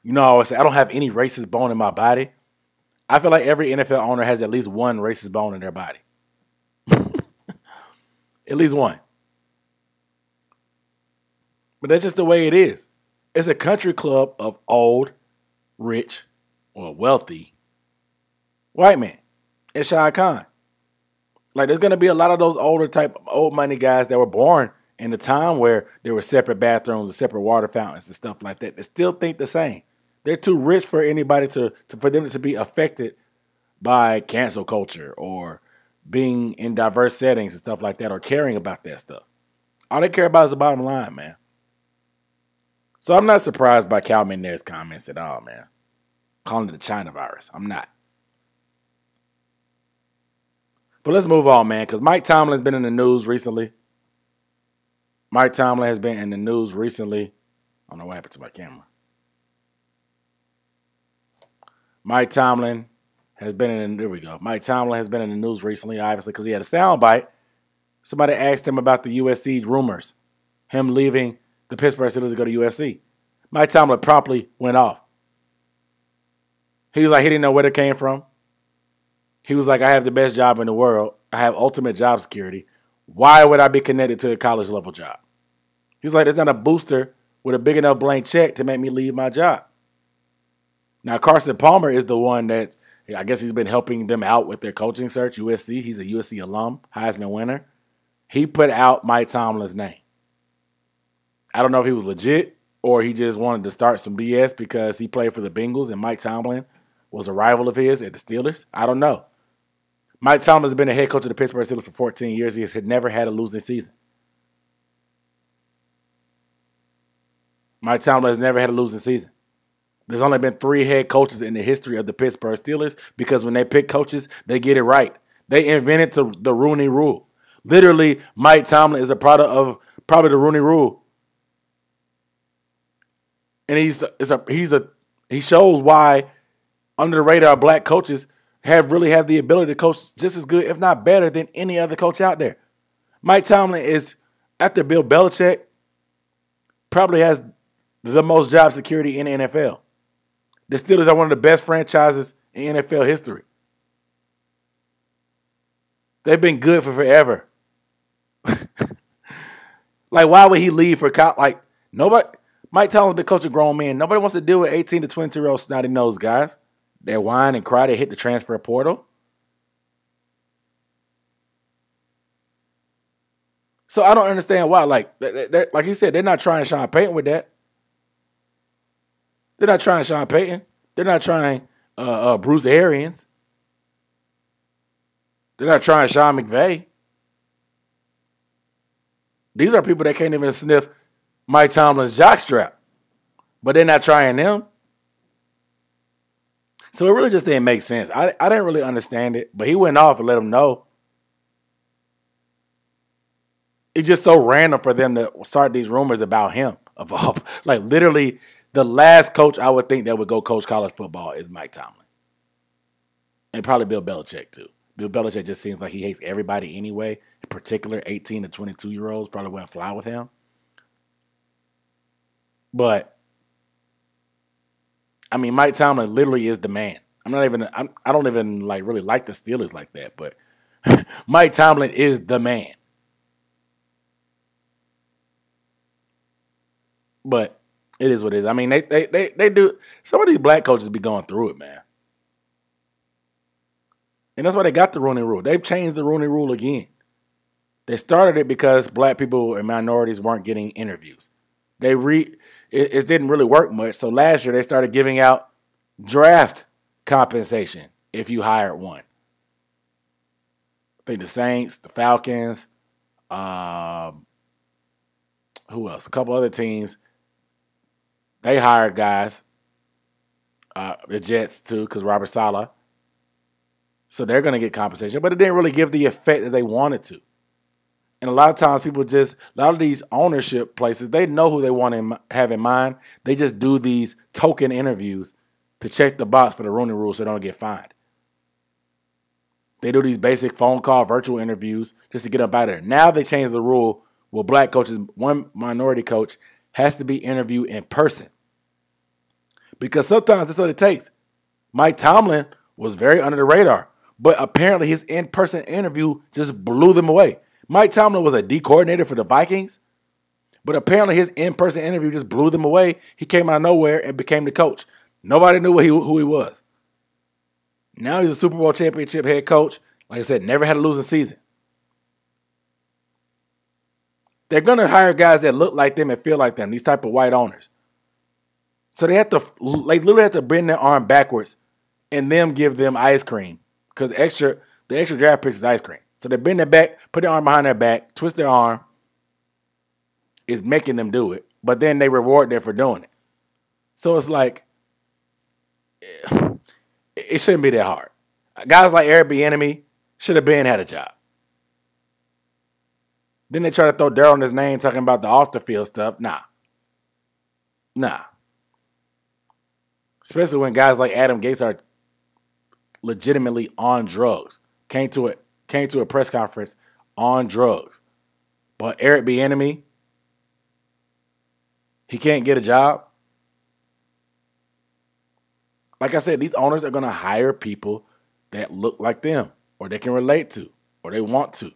You know, I always say, I don't have any racist bone in my body. I feel like every NFL owner has at least one racist bone in their body. At least one. But that's just the way it is. It's a country club of old, rich, or wealthy white men. It's Shah Khan. Like, there's going to be a lot of those older type, old money guys that were born in a time where there were separate bathrooms and separate water fountains and stuff like that. They still think the same. They're too rich for anybody for them to be affected by cancel culture or being in diverse settings and stuff like that or caring about that stuff. All they care about is the bottom line, man. So I'm not surprised by Cal McNair's comments at all, man. Calling it the China virus. I'm not. But let's move on, man, because Mike Tomlin's been in the news recently. Mike Tomlin has been in the news recently. I don't know what happened to my camera. Mike Tomlin has been in, there we go. Mike Tomlin has been in the news recently, obviously, because he had a soundbite. Somebody asked him about the USC rumors, him leaving the Pittsburgh Steelers to go to USC. Mike Tomlin promptly went off. He was like, he didn't know where it came from. He was like, I have the best job in the world. I have ultimate job security. Why would I be connected to a college level job? He's like, there's not a booster with a big enough blank check to make me leave my job. Now, Carson Palmer is the one that, I guess he's been helping them out with their coaching search, USC. He's a USC alum, Heisman winner. He put out Mike Tomlin's name. I don't know if he was legit or he just wanted to start some BS because he played for the Bengals and Mike Tomlin was a rival of his at the Steelers. I don't know. Mike Tomlin has been a head coach of the Pittsburgh Steelers for 14 years. He has never had a losing season. Mike Tomlin has never had a losing season. There's only been 3 head coaches in the history of the Pittsburgh Steelers because when they pick coaches, they get it right. They invented the Rooney Rule. Literally, Mike Tomlin is a product of probably the Rooney Rule, and he shows why under the radar black coaches really have the ability to coach just as good, if not better, than any other coach out there. Mike Tomlin is, after Bill Belichick, probably has the most job security in the NFL. The Steelers are one of the best franchises in NFL history. They've been good for forever. Like, why would he leave for college? Like, nobody. Mike Tomlin's been coaching grown men. Nobody wants to deal with 18 to 22-year-old snotty-nosed guys. They whine and cry. They hit the transfer portal. So I don't understand why. Like he said, they're not trying Sean Payton with that. They're not trying Sean Payton. They're not trying Bruce Arians. They're not trying Sean McVay. These are people that can't even sniff Mike Tomlin's jockstrap, but they're not trying them. So it really just didn't make sense. I didn't really understand it, but he went off and let them know. It's just so random for them to start these rumors about him. Like, literally, the last coach I would think that would go coach college football is Mike Tomlin. And probably Bill Belichick, too. Bill Belichick just seems like he hates everybody anyway. In particular, 18 to 22-year-olds probably wouldn't fly with him. But, I mean, Mike Tomlin literally is the man. I don't even like really like the Steelers like that, but Mike Tomlin is the man. But it is what it is. I mean, they do. Some of these black coaches be going through it, man. And that's why they got the Rooney Rule. They've changed the Rooney Rule again. They started it because black people and minorities weren't getting interviews. It didn't really work much. So last year they started giving out draft compensation if you hired one. I think the Saints, the Falcons, who else? A couple other teams. They hired guys. The Jets too, because Robert Saleh. So they're going to get compensation, but it didn't really give the effect that they wanted to. And a lot of times a lot of these ownership places, they know who they want to have in mind. They just do these token interviews to check the box for the Rooney Rule so they don't get fined. They do these basic phone call virtual interviews just to get up out of there. Now they changed the rule where black coaches, one minority coach, has to be interviewed in person. Because sometimes that's what it takes. Mike Tomlin was very under the radar, but apparently his in-person interview just blew them away. Mike Tomlin was a D coordinator for the Vikings, but apparently his in-person interview just blew them away. He came out of nowhere and became the coach. Nobody knew who he was. Now he's a Super Bowl championship head coach. Like I said, never had a losing season. They're going to hire guys that look like them and feel like them, these type of white owners. So they literally have to bend their arm backwards and them give them ice cream because the extra draft picks is ice cream. So they bend their back, put their arm behind their back, twist their arm. Is making them do it, but then they reward them for doing it. So it's like, it shouldn't be that hard. Guys like Eric Bieniemy should have had a job. Then they try to throw dirt on his name talking about the off-the-field stuff. Nah. Especially when guys like Adam Gates are legitimately on drugs. Came to a press conference on drugs. But Eric Bieniemy, he can't get a job. Like I said, these owners are going to hire people that look like them or they can relate to or they want to.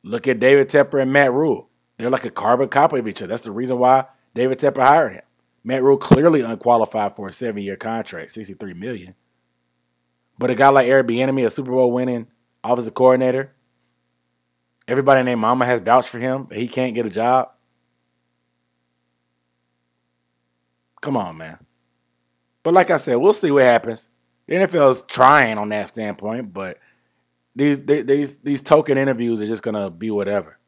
Look at David Tepper and Matt Rule. They're like a carbon copy of each other. That's the reason why David Tepper hired him. Matt Rule clearly unqualified for a 7-year contract, $63 million. But a guy like Eric Bieniemy, a Super Bowl winning offensive coordinator, everybody named Mama has vouched for him, but he can't get a job. Come on, man. But like I said, we'll see what happens. The NFL is trying on that standpoint, but these token interviews are just going to be whatever.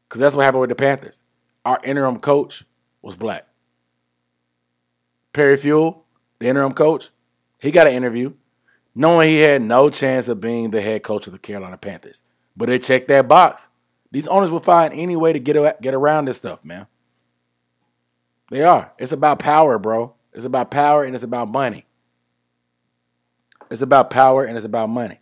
Because that's what happened with the Panthers. Our interim coach was black. Perry Fuel, the interim coach, he got an interview knowing he had no chance of being the head coach of the Carolina Panthers. But they checked that box. These owners will find any way to get around this stuff, man. They are. It's about power, bro. It's about power and it's about money. It's about power and it's about money.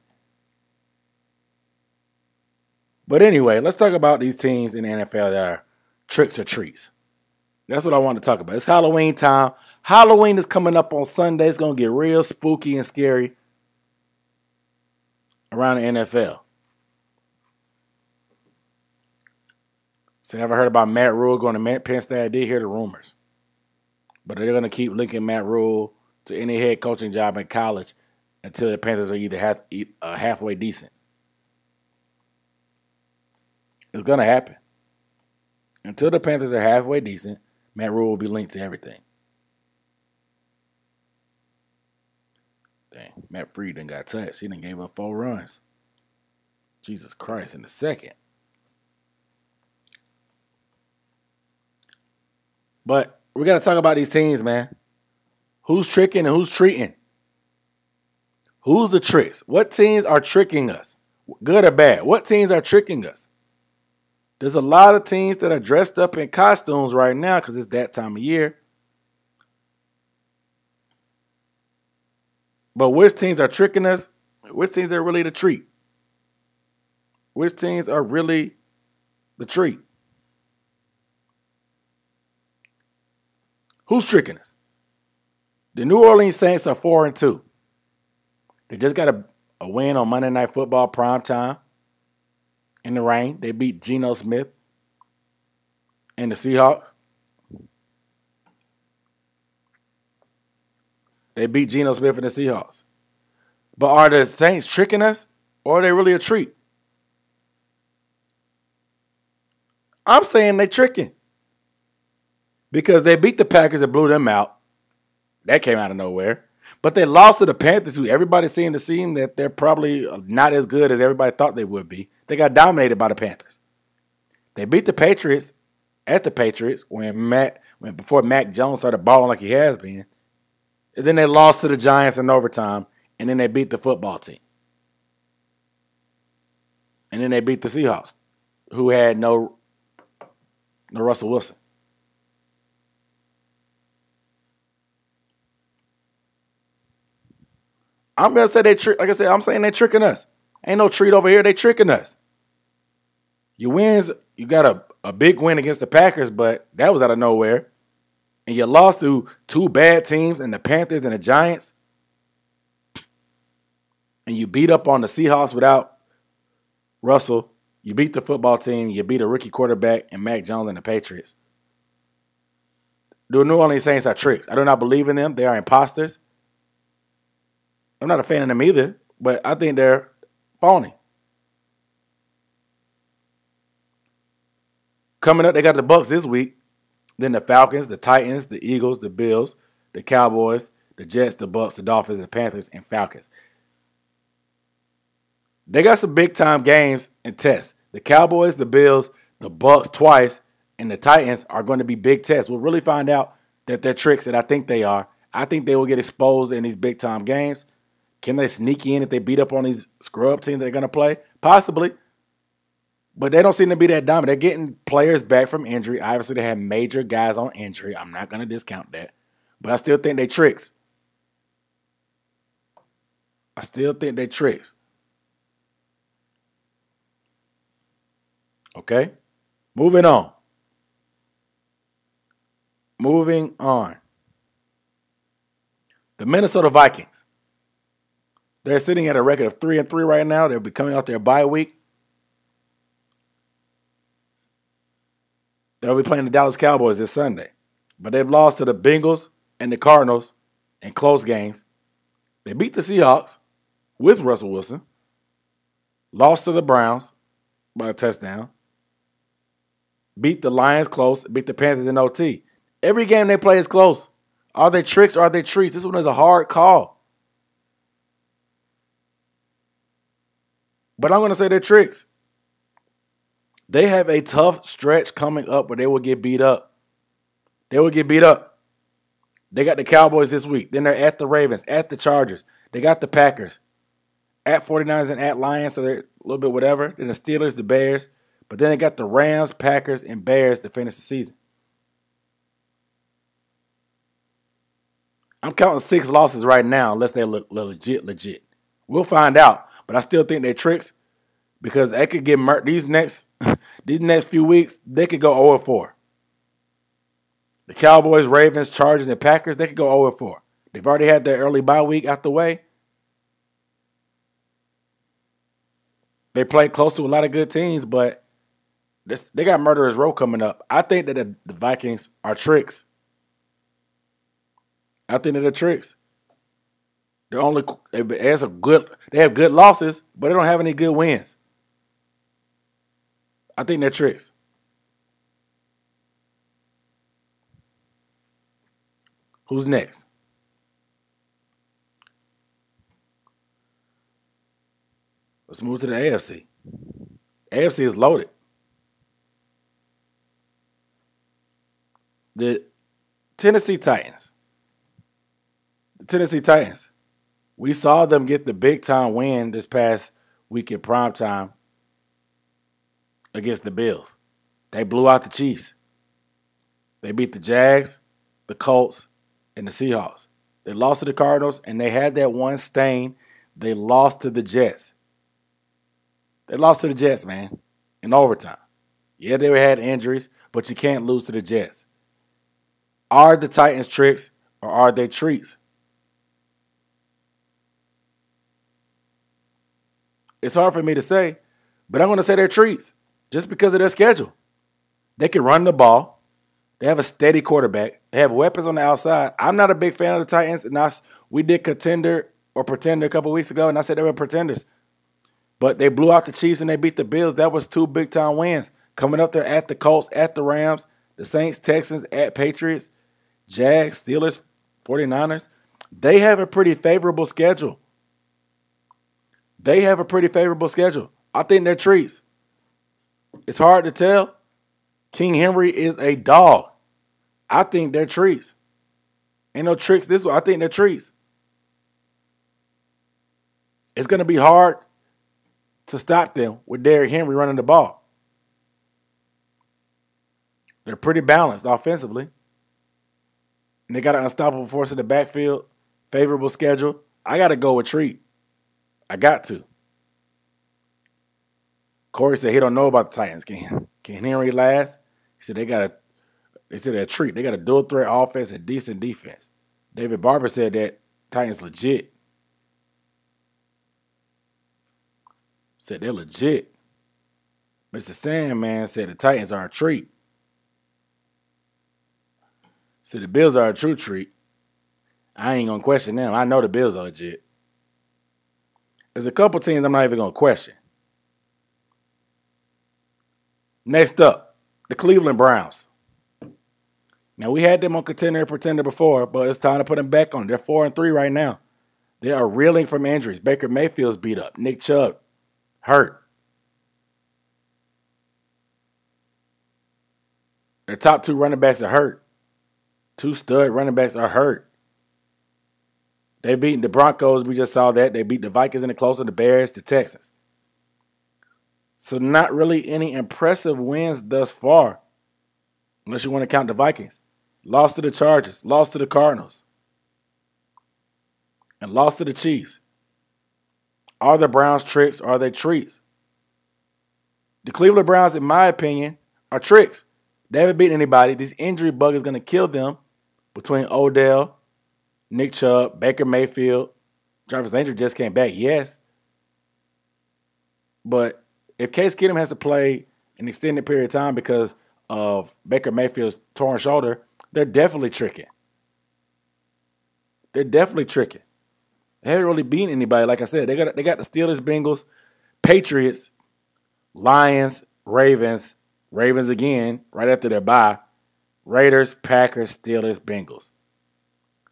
But anyway, let's talk about these teams in the NFL that are tricks or treats. That's what I want to talk about. It's Halloween time. Halloween is coming up on Sunday. It's going to get real spooky and scary around the NFL. So, have I heard about Matt Rule going to Penn State? I did hear the rumors. But they're going to keep linking Matt Rule to any head coaching job in college until the Panthers are either halfway decent. It's going to happen. Until the Panthers are halfway decent, Matt Rule will be linked to everything. Dang, Matt Freed done got touched. He done gave up 4 runs. Jesus Christ, in the second. But we got to talk about these teams, man. Who's tricking and who's treating? Who's the tricks? What teams are tricking us? Good or bad? What teams are tricking us? There's a lot of teams that are dressed up in costumes right now because it's that time of year. But which teams are tricking us? Which teams are really the treat? Which teams are really the treat? Who's tricking us? The New Orleans Saints are 4-2. They just got a win on Monday Night Football primetime. In the rain, they beat Geno Smith and the Seahawks. They beat Geno Smith and the Seahawks. But are the Saints tricking us, or are they really a treat? I'm saying they're tricking. Because they beat the Packers and blew them out. That came out of nowhere. But they lost to the Panthers, who everybody seemed to see that they're probably not as good as everybody thought they would be. They got dominated by the Panthers. They beat the Patriots at the Patriots before Mac Jones started balling like he has been. And then they lost to the Giants in overtime, and then they beat the football team. And then they beat the Seahawks, who had no Russell Wilson. I'm going to say like I said, I'm saying they're tricking us. Ain't no treat over here. They tricking us. You got a big win against the Packers, but that was out of nowhere. And you lost to 2 bad teams and the Panthers and the Giants. And you beat up on the Seahawks without Russell. You beat the football team. You beat a rookie quarterback and Mac Jones and the Patriots. The New Orleans Saints are tricks. I do not believe in them. They are imposters. I'm not a fan of them either, but I think they're phony. Coming up, they got the Bucs this week. Then the Falcons, the Titans, the Eagles, the Bills, the Cowboys, the Jets, the Bucs, the Dolphins, the Panthers, and Falcons. They got some big-time games and tests. The Cowboys, the Bills, the Bucs twice, and the Titans are going to be big tests. We'll really find out that they're tricks, and I think they are. I think they will get exposed in these big-time games. Can they sneak in if they beat up on these scrub teams they're going to play? Possibly. But they don't seem to be that dominant. They're getting players back from injury. Obviously, they have major guys on injury. I'm not going to discount that. But I still think they tricks. I still think they tricks. Okay? Moving on. Moving on. The Minnesota Vikings. They're sitting at a record of 3-3 right now. They'll be coming out their bye week. They'll be playing the Dallas Cowboys this Sunday. But they've lost to the Bengals and the Cardinals in close games. They beat the Seahawks with Russell Wilson. Lost to the Browns by a touchdown. Beat the Lions close. Beat the Panthers in OT. Every game they play is close. Are they tricks or are they treats? This one is a hard call. But I'm going to say they're tricks. They have a tough stretch coming up where they will get beat up. They will get beat up. They got the Cowboys this week. Then they're at the Ravens, at the Chargers. They got the Packers, at 49ers and at Lions, so they're a little bit whatever. Then the Steelers, the Bears. But then they got the Rams, Packers, and Bears to finish the season. I'm counting 6 losses right now unless they look legit. We'll find out. But I still think they're tricks because they could get these next few weeks, they could go 0-4. The Cowboys, Ravens, Chargers, and Packers, they could go 0-4. They've already had their early bye week out the way. They played close to a lot of good teams, but they got Murderers Row coming up. I think that the Vikings are tricks. I think that they're tricks. They have good losses, but they don't have any good wins. I think they're tricks. Who's next? Let's move to the AFC. AFC is loaded. The Tennessee Titans. We saw them get the big-time win this past week in primetime against the Bills. They blew out the Chiefs. They beat the Jags, the Colts, and the Seahawks. They lost to the Cardinals, and they had that one stain. They lost to the Jets. They lost to the Jets, man, in overtime. Yeah, they had injuries, but you can't lose to the Jets. Are the Titans tricks or are they treats? It's hard for me to say, but I'm going to say they're treats just because of their schedule. They can run the ball. They have a steady quarterback. They have weapons on the outside. I'm not a big fan of the Titans, and we did contender or pretender a couple weeks ago, and I said they were pretenders. But they blew out the Chiefs and they beat the Bills. That was 2 big-time wins. Coming up there at the Colts, at the Rams, the Saints, Texans, at Patriots, Jags, Steelers, 49ers. They have a pretty favorable schedule. I think they're treats. It's hard to tell. King Henry is a dog. I think they're treats. Ain't no tricks this way. I think they're treats. It's going to be hard to stop them with Derrick Henry running the ball. They're pretty balanced offensively. And they got an unstoppable force in the backfield, favorable schedule. I got to go with treat. I got to. Corey said he don't know about the Titans. Can Henry last? He said they're a treat. They got a dual threat offense and decent defense. David Barber said that Titans legit. Said they're legit. Mr. Sandman said the Titans are a treat. Said the Bills are a true treat. I ain't going to question them. I know the Bills are legit. There's a couple teams I'm not even going to question. Next up, the Cleveland Browns. Now, we had them on contender and pretender before, but it's time to put them back on. They're 4-3 right now. They are reeling from injuries. Baker Mayfield's beat up. Nick Chubb hurt. Their top 2 running backs are hurt. 2 stud running backs are hurt. They beat the Broncos. We just saw that. They beat the Vikings in the close, and the Bears, the Texans. So not really any impressive wins thus far, unless you want to count the Vikings. Lost to the Chargers, lost to the Cardinals, and lost to the Chiefs. Are the Browns tricks or are they treats? The Cleveland Browns, in my opinion, are tricks. They haven't beaten anybody. This injury bug is going to kill them between Odell, Nick Chubb, Baker Mayfield. Jarvis Landry just came back, yes. But if Case Keenum has to play an extended period of time because of Baker Mayfield's torn shoulder, they're definitely tricking. They haven't really beaten anybody. Like I said, they got the Steelers, Bengals, Patriots, Lions, Ravens again right after their bye, Raiders, Packers, Steelers, Bengals.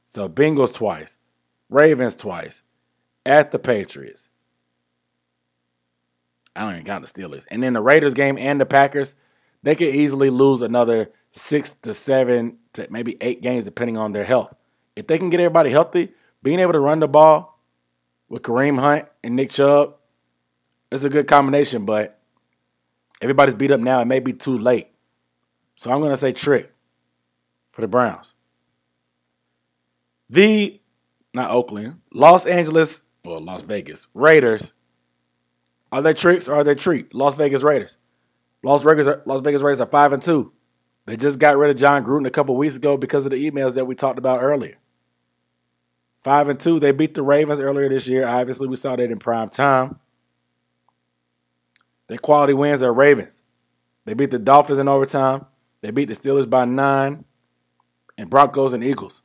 So Bengals twice, Ravens twice, at the Patriots. I don't even count the Steelers. And then the Raiders game and the Packers, they could easily lose another 6 to 7 to maybe 8 games depending on their health. If they can get everybody healthy, being able to run the ball with Kareem Hunt and Nick Chubb is a good combination, but everybody's beat up now. It may be too late. So I'm going to say trick for the Browns. Not Oakland, Las Vegas Raiders. Are they tricks or are they treat? Las Vegas Raiders. Las Vegas Raiders are 5-2. They just got rid of Jon Gruden a couple weeks ago because of the emails that we talked about earlier. 5-2. They beat the Ravens earlier this year. Obviously, we saw that in prime time. Their quality wins are Ravens. They beat the Dolphins in overtime. They beat the Steelers by 9. And Broncos and Eagles.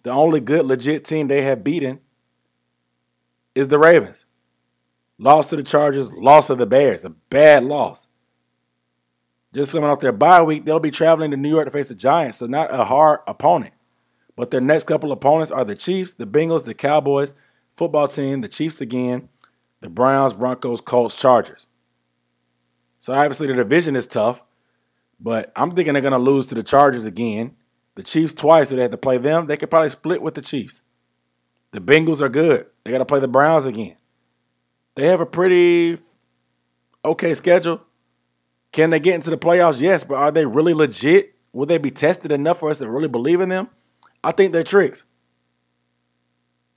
The only good, legit team they have beaten is the Ravens. Loss to the Chargers, loss to the Bears. A bad loss. Just coming off their bye week, they'll be traveling to New York to face the Giants, so not a hard opponent. But their next couple opponents are the Chiefs, the Bengals, the Cowboys, football team, the Chiefs again, the Browns, Broncos, Colts, Chargers. So obviously the division is tough, but I'm thinking they're going to lose to the Chargers again. The Chiefs twice, so they have to play them. They could probably split with the Chiefs. The Bengals are good. They got to play the Browns again. They have a pretty okay schedule. Can they get into the playoffs? Yes, but are they really legit? Will they be tested enough for us to really believe in them? I think they're tricks.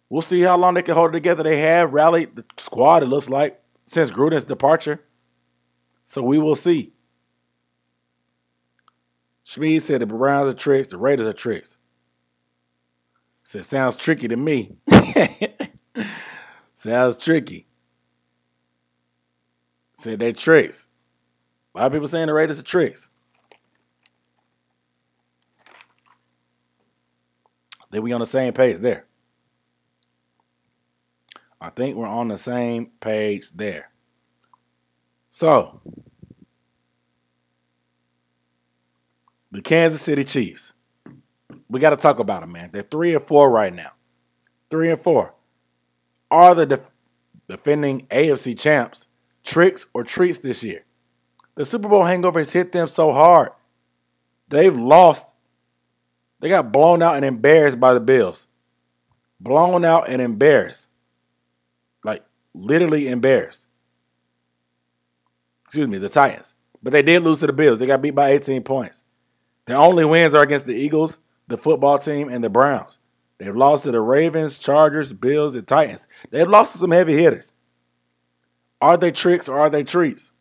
We'll see how long they can hold it together. They have rallied the squad, it looks like, since Gruden's departure. So we will see. Schmid said the Browns are tricks, the Raiders are tricks. Said, sounds tricky to me. Sounds tricky. Said they tricks. A lot of people saying the Raiders are tricks. I think we on the same page there. I think we're on the same page there. So, the Kansas City Chiefs. We got to talk about them, man. They're 3-4 right now. 3-4. Are the defending AFC champs tricks or treats this year? The Super Bowl hangover has hit them so hard. They've lost. They got blown out and embarrassed by the Bills. Blown out and embarrassed. Like, literally embarrassed. Excuse me, the Titans. But they did lose to the Bills. They got beat by 18 points. Their only wins are against the Eagles, the football team, and the Browns. They've lost to the Ravens, Chargers, Bills, and Titans. They've lost to some heavy hitters. Are they tricks or are they treats?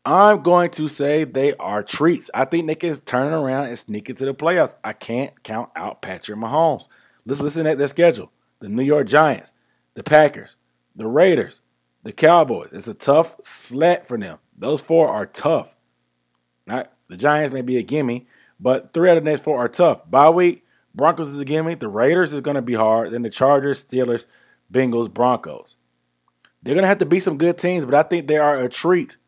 I'm going to say they are treats. I think they can turn around and sneak into the playoffs. I can't count out Patrick Mahomes. Let's listen at their schedule. The New York Giants, the Packers, the Raiders, the Cowboys. It's a tough slate for them. Those four are tough. Not the Giants may be a gimme, but 3 out of the next 4 are tough. Bye week, Broncos is a gimme. The Raiders is going to be hard. Then the Chargers, Steelers, Bengals, Broncos. They're going to have to beat some good teams, but I think they are a treat.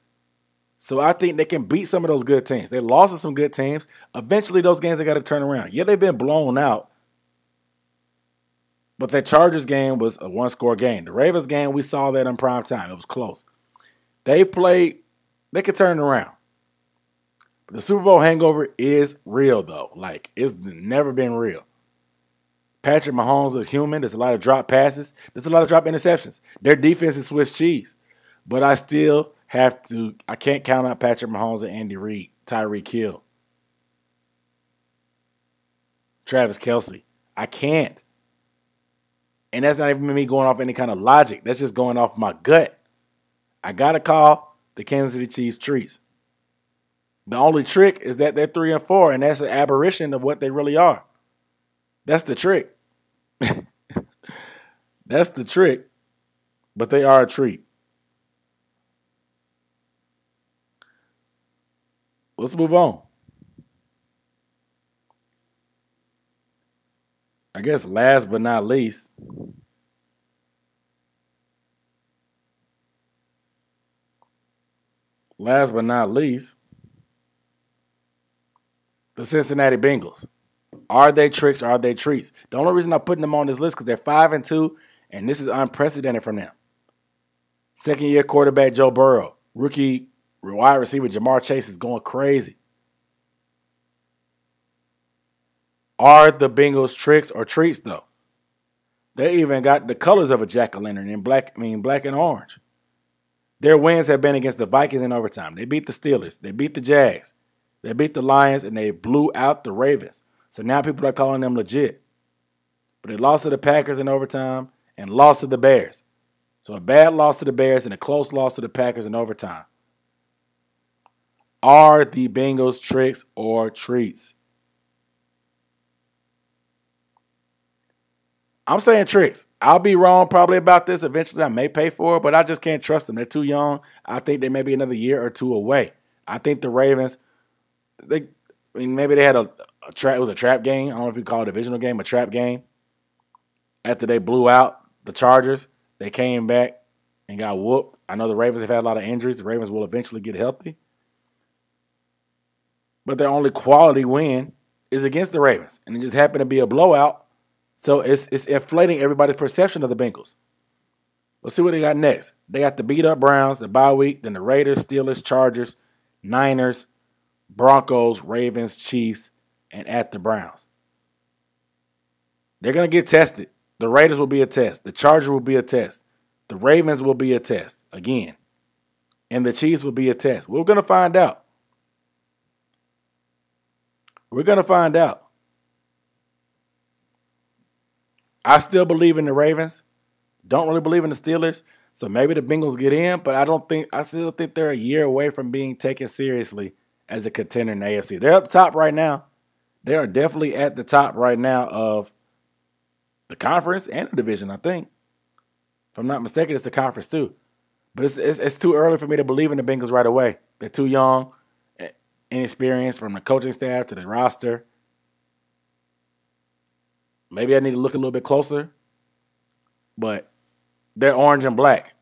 So I think they can beat some of those good teams. They lost to some good teams. Eventually, those games they got to turn around. Yeah, they've been blown out. But that Chargers game was a one-score game. The Ravens game, we saw that in prime time. It was close. They've played. They can turn it around. But the Super Bowl hangover is real, though. Like, it's never been real. Patrick Mahomes is human. There's a lot of drop passes. There's a lot of drop interceptions. Their defense is Swiss cheese. But I still I can't count out Patrick Mahomes and Andy Reid, Tyreek Hill, Travis Kelce. I can't. And that's not even me going off any kind of logic. That's just going off my gut. I got to call the Kansas City Chiefs treats. The only trick is that they're 3-4, and that's an aberration of what they really are. That's the trick. That's the trick. But they are a treat. Let's move on. I guess last but not least, the Cincinnati Bengals. Are they tricks or are they treats? The only reason I'm putting them on this list is because they're 5-2, and this is unprecedented from them. Second-year quarterback Joe Burrow. Rookie wide receiver Jamar Chase is going crazy. Are the Bengals tricks or treats though? They even got the colors of a jack-o'-lantern in black and orange. Their wins have been against the Vikings in overtime. They beat the Steelers. They beat the Jags. They beat the Lions, and they blew out the Ravens. So now people are calling them legit. But they lost to the Packers in overtime and lost to the Bears. So a bad loss to the Bears and a close loss to the Packers in overtime. Are the Bengals tricks or treats? I'm saying tricks. I'll be wrong probably about this. Eventually I may pay for it, but I just can't trust them. They're too young. I think they may be another year or two away. I think the Ravens, maybe they had a trap. It was a trap game. I don't know if you call it a divisional game, a trap game. After they blew out the Chargers, they came back and got whooped. I know the Ravens have had a lot of injuries. The Ravens will eventually get healthy. But their only quality win is against the Ravens. And it just happened to be a blowout. So it's inflating everybody's perception of the Bengals. Let's see what they got next. They got the beat-up Browns, the bye week, then the Raiders, Steelers, Chargers, Niners, Broncos, Ravens, Chiefs, and at the Browns. They're going to get tested. The Raiders will be a test. The Chargers will be a test. The Ravens will be a test again. And the Chiefs will be a test. We're going to find out. We're going to find out. I still believe in the Ravens. Don't really believe in the Steelers. So maybe the Bengals get in, but I still think they're a year away from being taken seriously as a contender in the AFC. They're up top right now. They are definitely at the top right now of the conference and the division, I think. If I'm not mistaken, it's the conference too. But it's too early for me to believe in the Bengals right away. They're too young, inexperienced from the coaching staff to the roster. Maybe I need to look a little bit closer. But they're orange and black.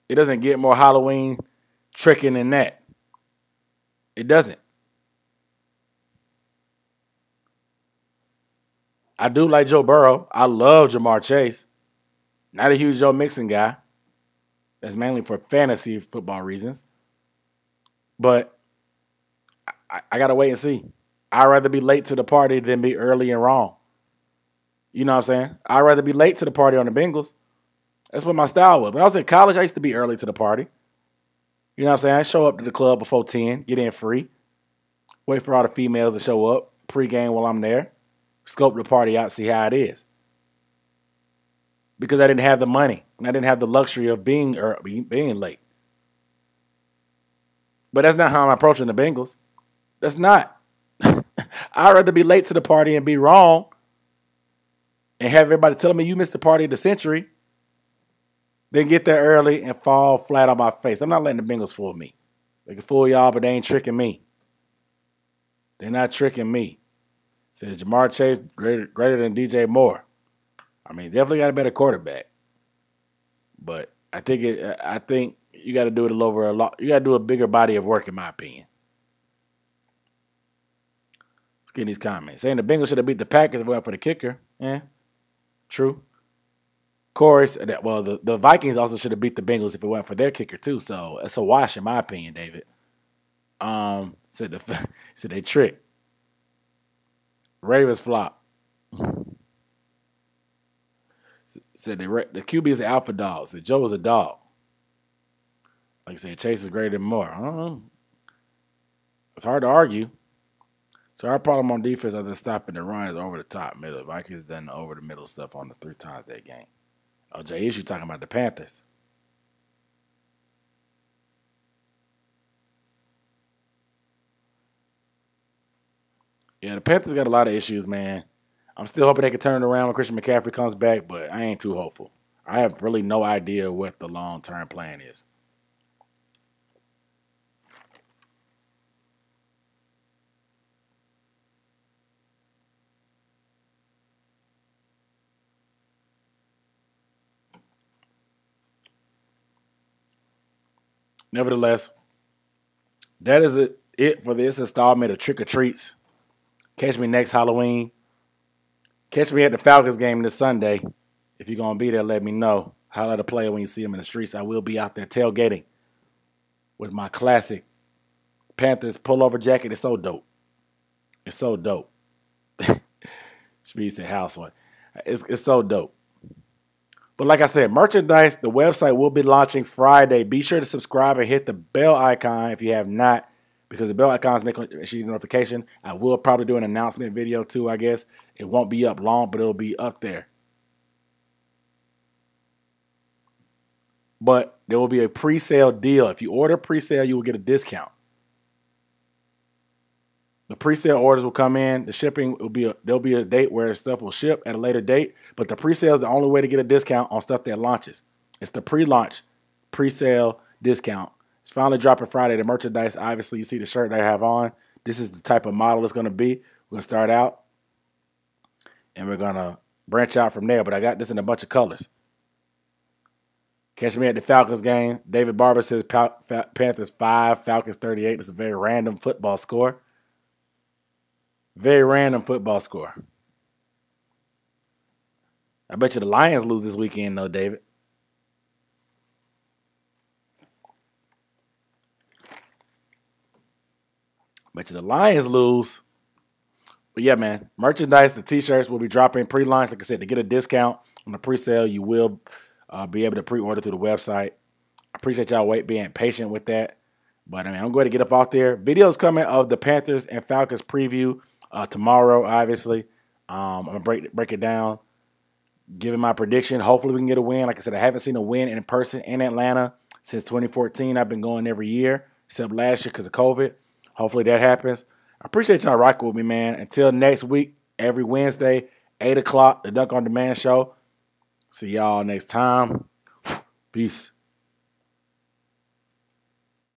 It doesn't get more Halloween tricking than that. It doesn't. I do like Joe Burrow. I love Jamar Chase. Not a huge Joe Mixon guy. That's mainly for fantasy football reasons. But I got to wait and see. I'd rather be late to the party than be early and wrong. You know what I'm saying? I'd rather be late to the party on the Bengals. That's what my style was. When I was in college, I used to be early to the party. You know what I'm saying? I show up to the club before 10, get in free, wait for all the females to show up, pregame while I'm there, scope the party out, see how it is. Because I didn't have the money and I didn't have the luxury of being late. But that's not how I'm approaching the Bengals. That's not. I'd rather be late to the party and be wrong and have everybody telling me you missed the party of the century than get there early and fall flat on my face. I'm not letting the Bengals fool me. They can fool y'all, but they ain't tricking me. They're not tricking me. Says Jamar Chase greater than DJ Moore. I mean, definitely got a better quarterback. But I think you got to do it you got to do a bigger body of work, in my opinion. Let's get these comments. Saying the Bengals should have beat the Packers if it went for the kicker. Yeah, true. Corey, well, the Vikings also should have beat the Bengals if it went for their kicker too. So it's a wash, in my opinion, David. Said they tricked. Ravens flop. Said the QB is an alpha dog. Said Joe is a dog. Like I said, Chase is greater than Moore. I don't know. It's hard to argue. So our problem on defense other than stopping the run is over the top middle. Vikings done over the middle stuff on the 3 times that game. Oh, Jay Issue talking about the Panthers. Yeah, the Panthers got a lot of issues, man. I'm still hoping they can turn it around when Christian McCaffrey comes back, but I ain't too hopeful. I have really no idea what the long-term plan is. Nevertheless, that is it for this installment of Trick or Treats. Catch me next Halloween. Catch me at the Falcons game this Sunday. If you're going to be there, let me know. Holler at a player when you see him in the streets. I will be out there tailgating with my classic Panthers pullover jacket. It's so dope. It's so dope. Speed said house one. It's so dope. But like I said, merchandise, the website will be launching Friday. Be sure to subscribe and hit the bell icon if you have not, because the bell icon is making a notification. I will probably do an announcement video too, I guess. It won't be up long, but it'll be up there. But there will be a pre-sale deal. If you order pre-sale, you will get a discount. The pre-sale orders will come in. The shipping will be there'll be a date where stuff will ship at a later date. But the pre-sale is the only way to get a discount on stuff that launches. It's the pre-launch, pre-sale discount. It's finally dropping Friday. The merchandise, obviously, you see the shirt I have on. This is the type of model it's going to be. We're going to start out, and we're going to branch out from there. But I got this in a bunch of colors. Catch me at the Falcons game. David Barber says Panthers 5, Falcons 38. It's a very random football score. Very random football score. I bet you the Lions lose this weekend, though, David. Bet you the Lions lose. But yeah, man, merchandise, the T-shirts will be dropping pre-launch. Like I said, to get a discount on the pre-sale, you will be able to pre-order through the website. I appreciate y'all being patient with that. But I mean, I'm going to get up off there. Videos coming of the Panthers and Falcons preview tomorrow, obviously. I'm going to break it down, giving my prediction. Hopefully we can get a win. Like I said, I haven't seen a win in person in Atlanta since 2014. I've been going every year, except last year because of COVID. Hopefully that happens. I appreciate y'all rocking with me, man. Until next week, every Wednesday, 8 o'clock, the Dunk on Demand show. See y'all next time. Peace.